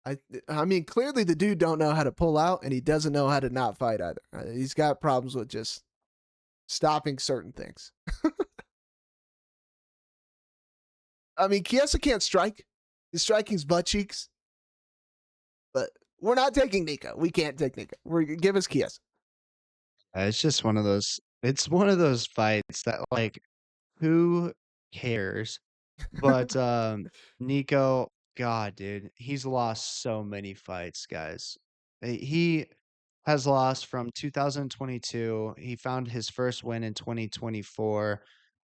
I mean, clearly the dude don't know how to pull out, and he doesn't know how to not fight either. He's got problems with just stopping certain things. I mean, Chiesa can't strike. His striking's butt cheeks. But we're not taking Nico. We can't take Nico. Give us Chiesa. It's just one of those. It's one of those fights that, like, who cares? But Nico, God, dude, he's lost so many fights, guys. He has lost from 2022. He found his first win in 2024,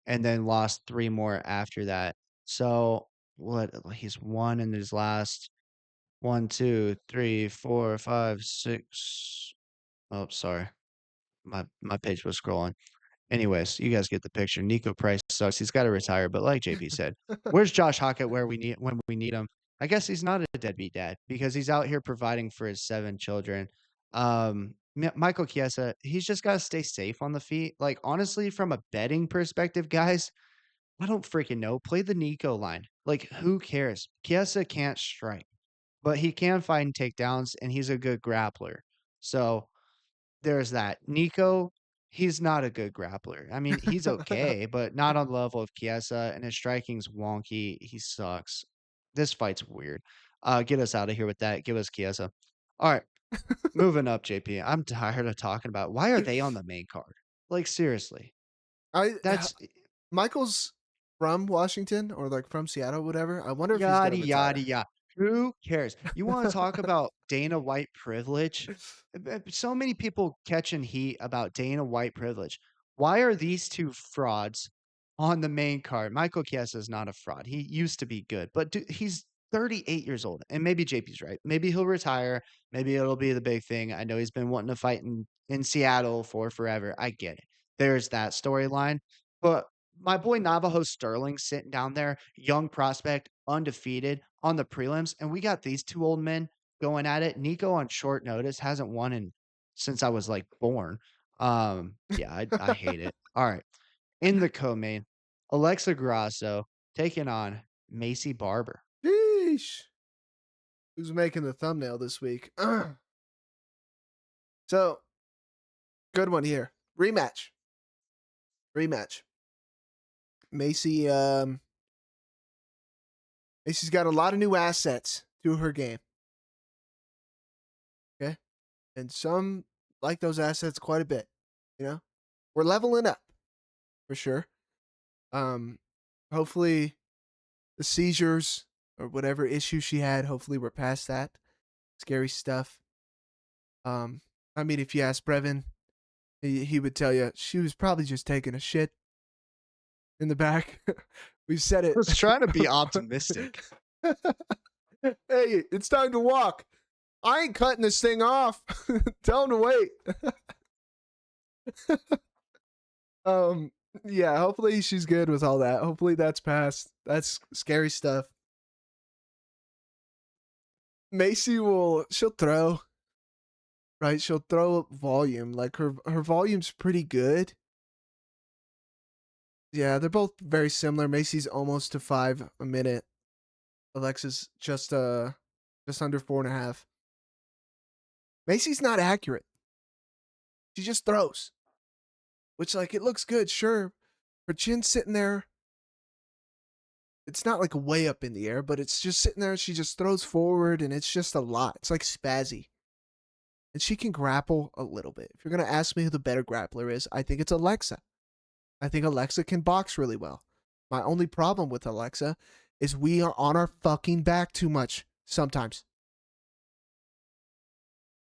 and then lost 3 more after that. So what? He's won in his last 1, 2, 3, 4, 5, 6. Oh, sorry, my page was scrolling. Anyways, you guys get the picture. Nico Price sucks. He's got to retire. But like JP said, where's Josh Hockett where we need when we need him? I guess he's not a deadbeat dad because he's out here providing for his 7 children. Michael Chiesa, he's just got to stay safe on the feet. Like, honestly, from a betting perspective, guys, I don't freaking know. Play the Nico line. Like, who cares? Chiesa can't strike, but he can find takedowns, and he's a good grappler. So there's that. Nico, he's not a good grappler. I mean, he's okay, but not on the level of Chiesa, and his striking's wonky. He sucks. This fight's weird. Get us out of here with that. Give us Chiesa. All right, moving up, JP. I'm tired of talking about why are they on the main card? Like, seriously. I That's Michael's from Washington or like from Seattle, whatever. I wonder if he's yada gonna yada retire. yada. Who cares? You want to talk about Dana White privilege? So many people catching heat about Dana White privilege. Why are these two frauds on the main card? Michael Chiesa is not a fraud. He used to be good, but he's 38 years old. And maybe JP's right. Maybe he'll retire. Maybe it'll be the big thing. I know he's been wanting to fight in Seattle for forever. I get it. There's that storyline. But my boy Navajo Sterling sitting down there, young prospect, undefeated on the prelims, and we got these 2 old men going at it. Nico on short notice hasn't won in since I was like born. Yeah, I hate it. All right, in the co-main, Alexa Grasso taking on Macy Barber. Sheesh. Who's making the thumbnail this week? So Good one here. Rematch. Rematch. Macy. Macy's got a lot of new assets to her game. Okay, and some like those assets quite a bit. You know, we're leveling up for sure. Um, hopefully the seizures or whatever issue she had, hopefully we're past that. Scary stuff. Um, I mean, if you ask Brevin, he would tell you she was probably just taking a shit in the back. We've said I it. was trying to be optimistic. Hey, it's time to walk. I ain't cutting this thing off. Tell him to wait. um, yeah, hopefully she's good with all that. Hopefully that's passed. That's scary stuff. She'll throw, right? She'll throw volume. Like her volume's pretty good. Yeah, they're both very similar. Macy's almost to 5 a minute. Alexa's just under 4.5. Macy's not accurate. She just throws. Which like it looks good, sure. Her chin's sitting there. It's not like way up in the air, but it's just sitting there. She just throws forward and it's just a lot. It's like spazzy. And she can grapple a little bit. If you're going to ask me who the better grappler is, I think it's Alexa. I think Alexa can box really well. My only problem with Alexa is we are on our fucking back too much sometimes.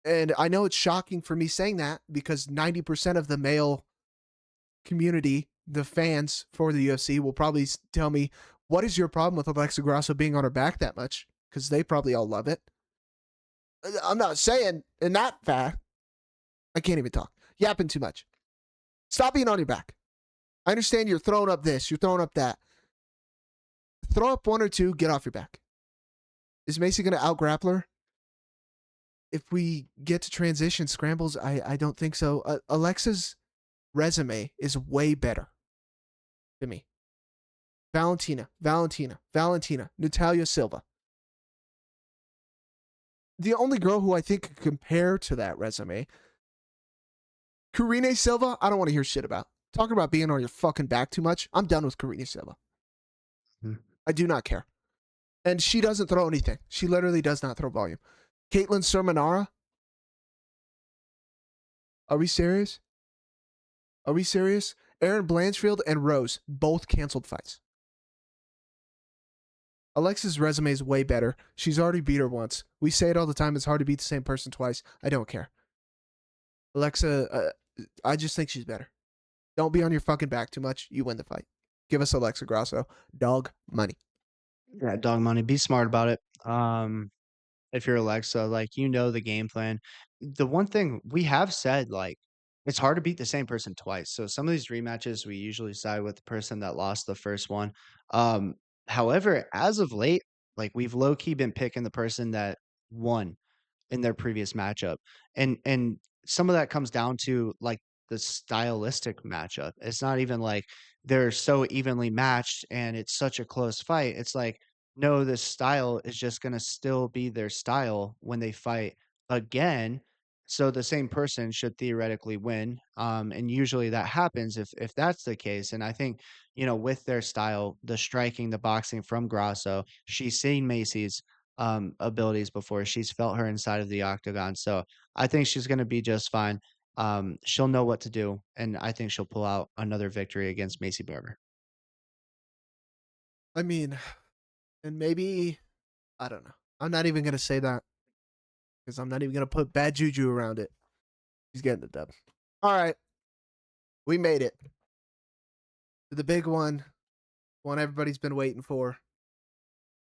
And I know it's shocking for me saying that because 90% of the male community, the fans for the UFC, will probably tell me, what is your problem with Alexa Grasso being on her back that much? Because they probably all love it. I'm not saying in that fact. I can't even talk. Yapping too much. Stop being on your back. I understand you're throwing up this, you're throwing up that. Throw up one or two, get off your back. Is Macy going to out-grapple her? If we get to transition scrambles, I don't think so. Alexa's resume is way better to me. Valentina, Natalia Silva. The only girl who I think could compare to that resume, Karine Silva, I don't want to hear shit about. Talking about being on your fucking back too much, I'm done with Karine Silva. I do not care. And she doesn't throw anything. She literally does not throw volume. Caitlin Sermonara? Are we serious? Are we serious? Aaron Blanchfield and Rose both canceled fights. Alexa's resume is way better. She's already beat her once. We say it all the time. It's hard to beat the same person twice. I don't care. Alexa, I just think she's better. Don't be on your fucking back too much. You win the fight. Give us Alexa Grasso. Dog money. Yeah, dog money. Be smart about it. If you're Alexa, like you know the game plan. The one thing we have said, like, it's hard to beat the same person twice. So some of these rematches, we usually side with the person that lost the first one. Um, However, as of late, like we've low key been picking the person that won in their previous matchup. And some of that comes down to like the stylistic matchup. It's not even like they're so evenly matched and it's such a close fight. It's like, no, this style is just gonna still be their style when they fight again. So the same person should theoretically win. And usually that happens if that's the case. And I think, with their style, the striking, the boxing from Grasso, she's seen Macy's abilities before. She's felt her inside of the octagon. So I think she's going to be just fine. She'll know what to do. And I think she'll pull out another victory against Macy Barber. I mean, and maybe, I don't know. I'm not even going to say that because I'm not even going to put bad juju around it. He's getting the dub. All right. We made it. The big one everybody's been waiting for.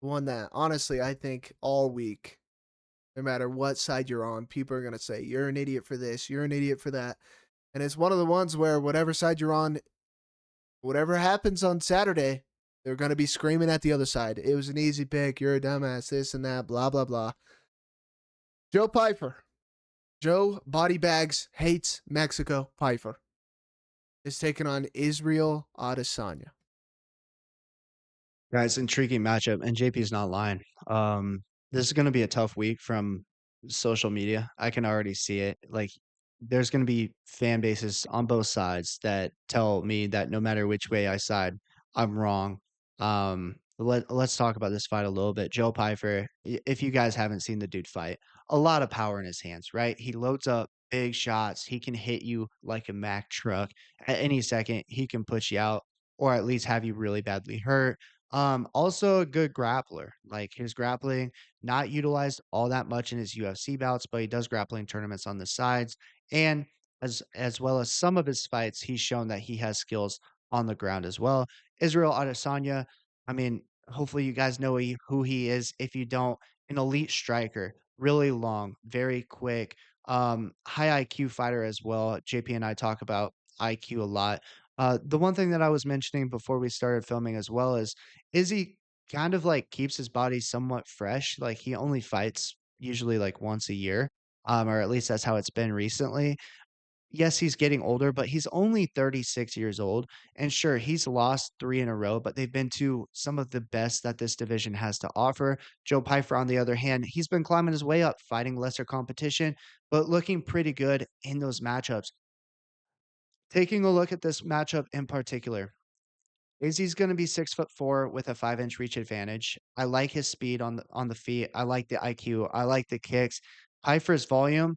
One that, honestly, I think all week, no matter what side you're on, people are going to say, you're an idiot for this, you're an idiot for that. And it's one of the ones where whatever side you're on, whatever happens on Saturday, they're going to be screaming at the other side. It was an easy pick. You're a dumbass, this and that, blah, blah, blah. Joe Pfyer. Joe Body Bags Hates Mexico Pfyer is taking on Israel Adesanya. Guys, intriguing matchup. And JP's not lying. This is going to be a tough week from social media. I can already see it. Like, there's going to be fan bases on both sides that tell me that no matter which way I side, I'm wrong. Let's talk about this fight a little bit. Joe Pfeiffer, if you guys haven't seen the dude fight, a lot of power in his hands, right? He loads up big shots. He can hit you like a Mack truck at any second. He can put you out or at least have you really badly hurt. Also a good grappler. Like his grappling, not utilized all that much in his UFC bouts, but he does grappling tournaments on the sides. And as well as some of his fights, he's shown that he has skills on the ground as well. Israel Adesanya, I mean, hopefully you guys know who he is. If you don't, an elite striker, really long, very quick, high IQ fighter as well. JP and I talk about IQ a lot. The one thing that I was mentioning before we started filming as well is he kind of like keeps his body somewhat fresh. Like he only fights usually like once a year, or at least that's how it's been recently. Yes, he's getting older, but he's only 36 years old. And sure, he's lost 3 in a row, but they've been to some of the best that this division has to offer. Joe Pyfer, on the other hand, he's been climbing his way up, fighting lesser competition, but looking pretty good in those matchups. Taking a look at this matchup in particular, Izzy's gonna be 6'4" with a 5-inch reach advantage. I like his speed on the feet. I like the IQ. I like the kicks. Pyfer's volume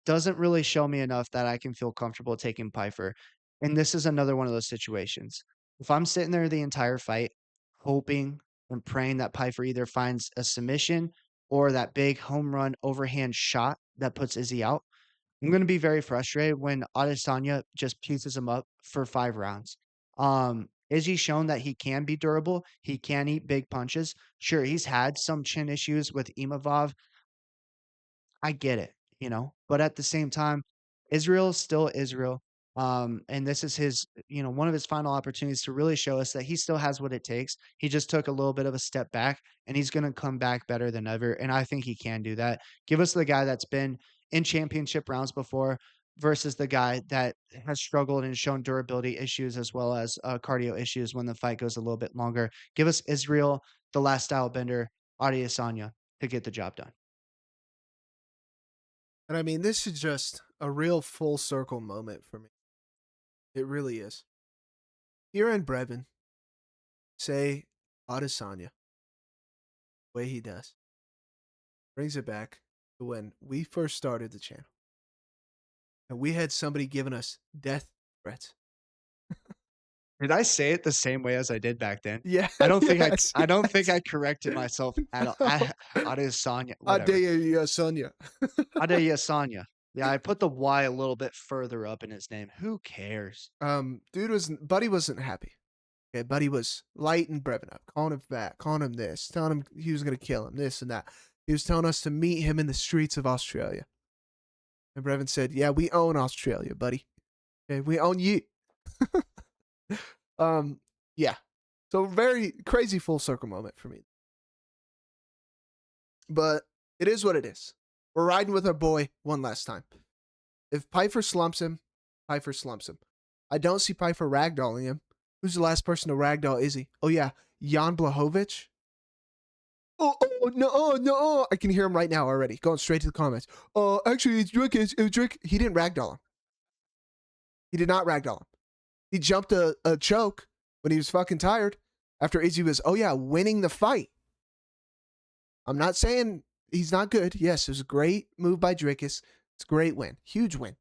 doesn't really show me enough that I can feel comfortable taking Pfeiffer, and this is another one of those situations. If I'm sitting there the entire fight, hoping and praying that Pfeiffer either finds a submission or that big home run overhand shot that puts Izzy out, I'm gonna be very frustrated when Adesanya just pieces him up for 5 rounds. Izzy's shown that he can be durable, he can eat big punches. Sure, he's had some chin issues with Imavov, I get it, you know, but at the same time, Israel is still Israel. And this is his, one of his final opportunities to really show us that he still has what it takes. He just took a little bit of a step back and he's going to come back better than ever. And I think he can do that. Give us the guy that's been in championship rounds before versus the guy that has struggled and shown durability issues as well as cardio issues when the fight goes a little bit longer. Give us Israel, the last style bender, Adesanya to get the job done. And I mean, this is just a real full circle moment for me. It really is. Here in Brevin, say Adesanya, the way he does, brings it back to when we first started the channel. And we had somebody giving us death threats. Did I say it the same way as I did back then? Yeah, I don't think yes, I don't think yes. I corrected myself at all. Adesanya, whatever. Adesanya. Adesanya. Yeah, I put the Y a little bit further up in his name. Who cares? Buddy wasn't happy. Okay, Buddy was lighting Brevin up, calling him fat, calling him this, telling him he was gonna kill him, this and that. He was telling us to meet him in the streets of Australia. And Brevin said, "Yeah, we own Australia, buddy. Okay, we own you." um, yeah. So very crazy full circle moment for me. But it is what it is. We're riding with our boy one last time. If Pfeiffer slumps him, Pfeiffer slumps him. I don't see Pfeiffer ragdolling him. Who's the last person to ragdoll Izzy? Oh yeah, Jan Blachowicz. Oh, no. I can hear him right now already, going straight to the comments. Actually, it's Drake. It was Drake. He didn't ragdoll him. He did not ragdoll him. He jumped a choke when he was fucking tired after Izzy was, oh yeah, winning the fight. I'm not saying he's not good. Yes, it was a great move by Drickus. It's a great win. Huge win.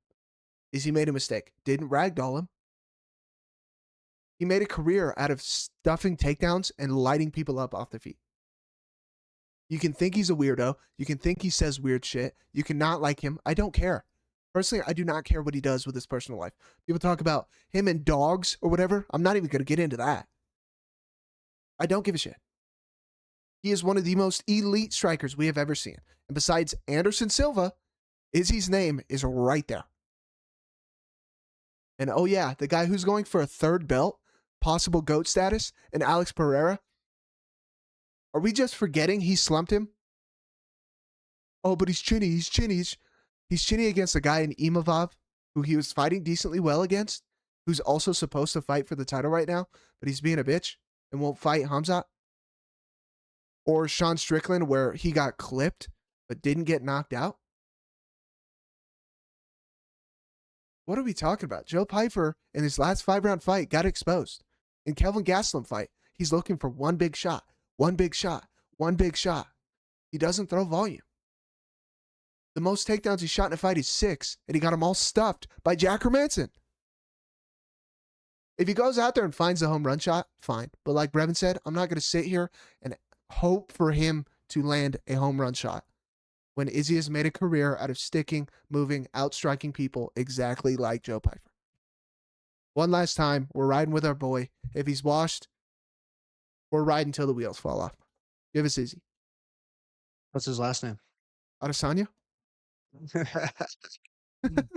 Izzy made a mistake. Didn't ragdoll him. He made a career out of stuffing takedowns and lighting people up off their feet. You can think he's a weirdo. You can think he says weird shit. You can not like him. I don't care. Personally, I do not care what he does with his personal life. People talk about him and dogs or whatever. I'm not even going to get into that. I don't give a shit. He is one of the most elite strikers we have ever seen. And besides Anderson Silva, Izzy's name is right there. And oh yeah, the guy who's going for a third belt, possible GOAT status, and Alex Pereira. Are we just forgetting he slumped him? Oh, but he's chinny. He's chinny against a guy in Imavov who he was fighting decently well against, who's also supposed to fight for the title right now, but he's being a bitch and won't fight Hamzat. Or Sean Strickland, where he got clipped but didn't get knocked out. What are we talking about? Joe Pfyer in his last 5-round fight got exposed. In Kelvin Gastelum fight, he's looking for one big shot, one big shot, one big shot. He doesn't throw volume. The most takedowns he shot in a fight is 6, and he got them all stuffed by Jack Hermanson. If he goes out there and finds a home run shot, fine. But like Brevin said, I'm not going to sit here and hope for him to land a home run shot when Izzy has made a career out of sticking, moving, outstriking people exactly like Joe Pfyer. One last time, we're riding with our boy. If he's washed, we're riding till the wheels fall off. Give us Izzy. What's his last name? Adesanya?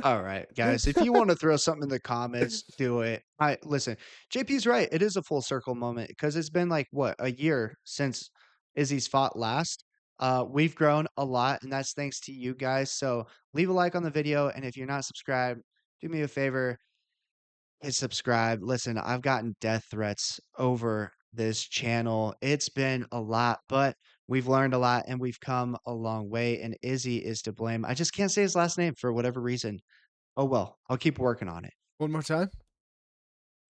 All right, guys. If you want to throw something in the comments, do it. Listen. JP's right. It is a full circle moment because it's been like what, a year since Izzy's fought last. We've grown a lot, and that's thanks to you guys. So leave a like on the video, and if you're not subscribed, do me a favor, hit subscribe. Listen, I've gotten death threats over this channel. It's been a lot, but we've learned a lot and we've come a long way. And Izzy is to blame. I just can't say his last name for whatever reason. Oh well, I'll keep working on it. One more time.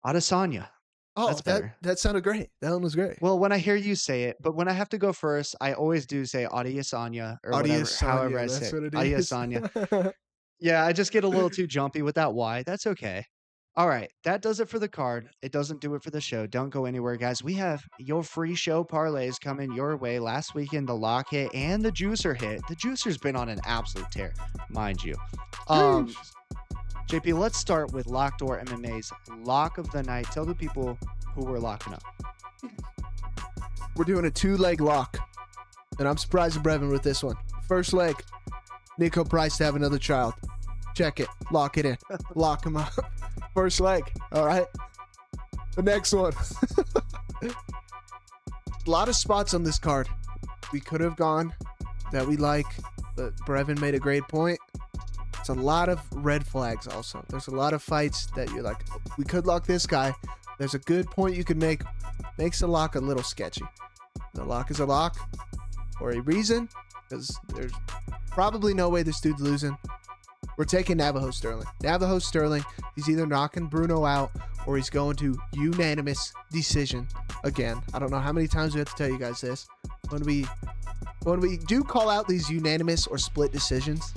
Adesanya. Oh, That's better. that sounded great. That one was great. Well, when I hear you say it, but when I have to go first, I always do say Adesanya or whatever, however I say it. Adesanya. Yeah, I just get a little too jumpy with that Y. That's okay. All right, that does it for the card. It doesn't do it for the show. Don't go anywhere, guys. We have your free show parlays coming your way. Last weekend, the lock hit and the juicer hit. The juicer's been on an absolute tear, mind you. JP, let's start with Lockdoor MMA's lock of the night. Tell the people who we're locking up. We're doing a 2-leg lock, and I'm surprised at Brevin with this one. First leg, Nico Price to have another child. Check it. Lock it in. Lock him up. First leg. All right. The next one. A lot of spots on this card we could have gone that we like, but Brevin made a great point. It's a lot of red flags also. There's a lot of fights that you're like, we could lock this guy. There's a good point you could make. Makes the lock a little sketchy. The lock is a lock for a reason, because there's probably no way this dude's losing. We're taking Navajo Stirling. Navajo Stirling, he's either knocking Bruno out or he's going to unanimous decision again. I don't know how many times we have to tell you guys this. When we do call out these unanimous or split decisions,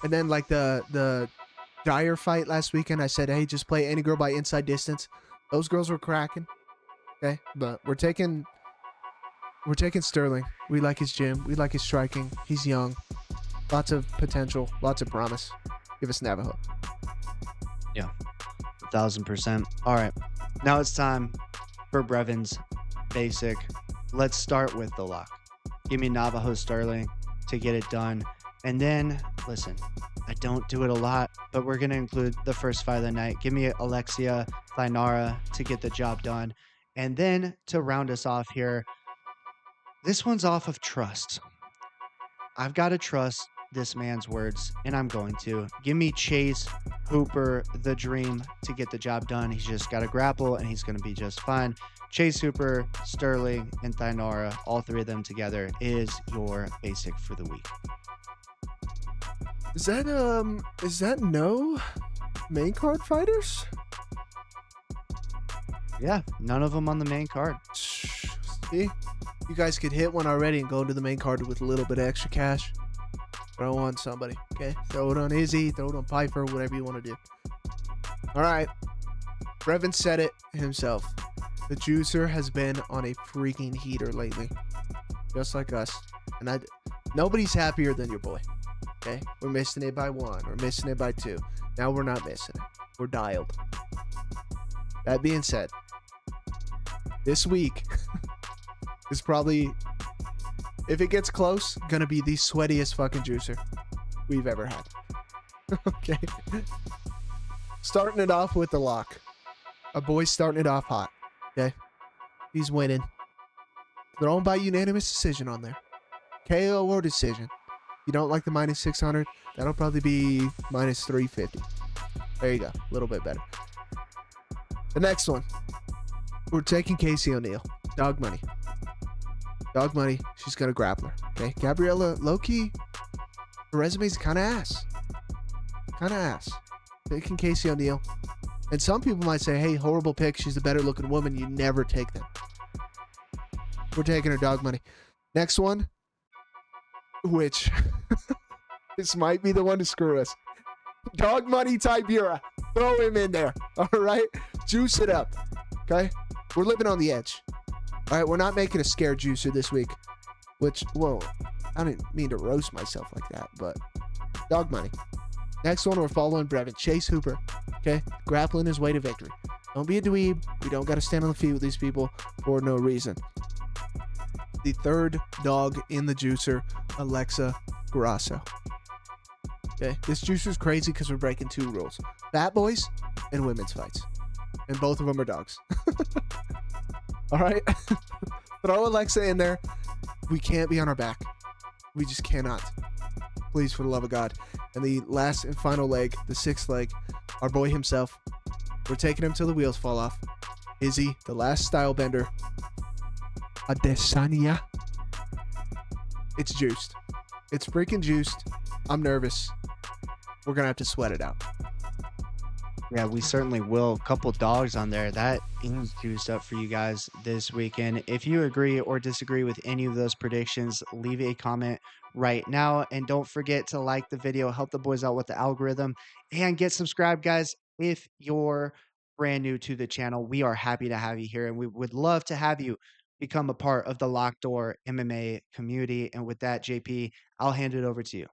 and then like the Dyer fight last weekend, I said, hey, just play any girl by inside distance. Those girls were cracking. Okay, but we're taking Stirling. We like his gym. We like his striking. He's young. Lots of potential, lots of promise. Give us Navajo. Yeah, 1,000%. All right, now it's time for Brevin's basic. Let's start with the lock. Give me Navajo Stirling to get it done. And then, listen, I don't do it a lot, but we're going to include the first fight of the night. Give me Alexia Thainara to get the job done. And then to round us off here, this one's off of trust. I've got to trust this man's words, and I'm going to. Give me Chase Hooper, the dream, to get the job done. He's just got to grapple, and he's going to be just fine. Chase Hooper, Stirling, and Thainara, all three of them together, is your basic for the week. Is that no main card fighters? Yeah, none of them on the main card. See? You guys could hit one already and go into the main card with a little bit of extra cash. Throw on somebody, okay? Throw it on Izzy, throw it on Pfyer, whatever you want to do. All right. Brevin said it himself. The juicer has been on a freaking heater lately. Just like us. And nobody's happier than your boy. Okay? We're missing it by 1. We're missing it by 2. Now we're not missing it. We're dialed. That being said, this week is probably, if it gets close, gonna be the sweatiest fucking juicer we've ever had. Okay. Starting it off with the lock. A boy's starting it off hot. Okay. He's winning. Thrown by unanimous decision on there. KO or decision. You don't like the minus 600, that'll probably be minus 350. There you go. A little bit better. The next one. We're taking Casey Oniell. Dog money. Dog money. She's going to grappler. Okay. Gabriella, low-key, her resume's kind of ass. Kind of ass. Picking Casey Oniell. And some people might say, hey, horrible pick. She's a better looking woman. You never take them. We're taking her dog money. Next one, which this might be the one to screw us. Dog money Tybura. Throw him in there. All right? Juice it up. Okay? We're living on the edge. All right? We're not making a scare juicer this week, which, whoa, I didn't mean to roast myself like that, but dog money. Next one, we're following Brevin. Chase Hooper. Okay? Grappling his way to victory. Don't be a dweeb. We don't got to stand on the feet with these people for no reason. The third dog in the juicer, Alexa Grasso. Okay, this juicer's crazy because we're breaking 2 rules: fat boys and women's fights, and both of them are dogs. All right, throw Alexa in there. We can't be on our back. We just cannot. Please, for the love of God. And the last and final leg, the 6th leg, our boy himself. We're taking him till the wheels fall off. Izzy, the last style bender. Adesanya. It's juiced. It's freaking juiced. I'm nervous. We're going to have to sweat it out. Yeah, we certainly will. A couple dogs on there. That is juiced up for you guys this weekend. If you agree or disagree with any of those predictions, leave a comment right now. And don't forget to like the video, help the boys out with the algorithm, and get subscribed, guys. If you're brand new to the channel, we are happy to have you here, and we would love to have you become a part of the Locked Door MMA community. And with that, JP, I'll hand it over to you.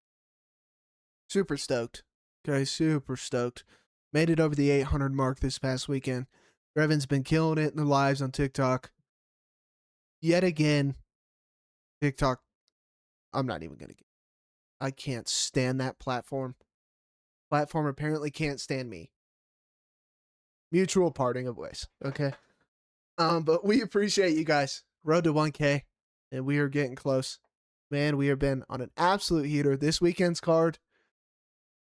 Super stoked. Okay, super stoked. Made it over the 800 mark this past weekend. Brevin's been killing it in the lives on TikTok. Yet again, TikTok, I'm not even going to get. I can't stand that platform. Platform apparently can't stand me. Mutual parting of ways. Okay. But we appreciate you guys. Road to 1K, and we are getting close. Man, we have been on an absolute heater. This weekend's card,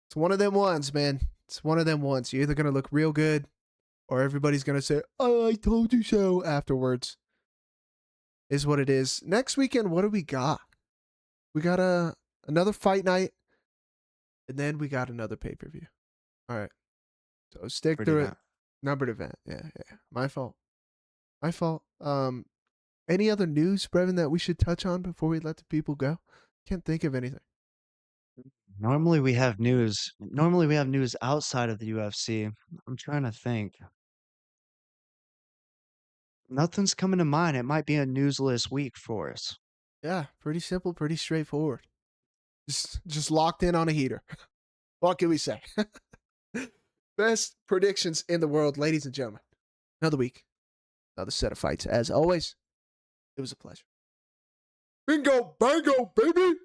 it's one of them ones, man. It's one of them ones. You're either going to look real good, or everybody's going to say, oh, I told you so afterwards. Is what it is. Next weekend, what do we got? We got another fight night, and then we got another pay-per-view. All right. So stick through it. Numbered event. Yeah. My fault. Any other news, Brevin, that we should touch on before we let the people go? Can't think of anything. Normally we have news. Normally we have news outside of the UFC. I'm trying to think. Nothing's coming to mind. It might be a newsless week for us. Yeah, pretty simple, pretty straightforward. Just locked in on a heater. What can we say? Best predictions in the world, ladies and gentlemen. Another week, another set of fights. As always, it was a pleasure. Bingo, bango, baby!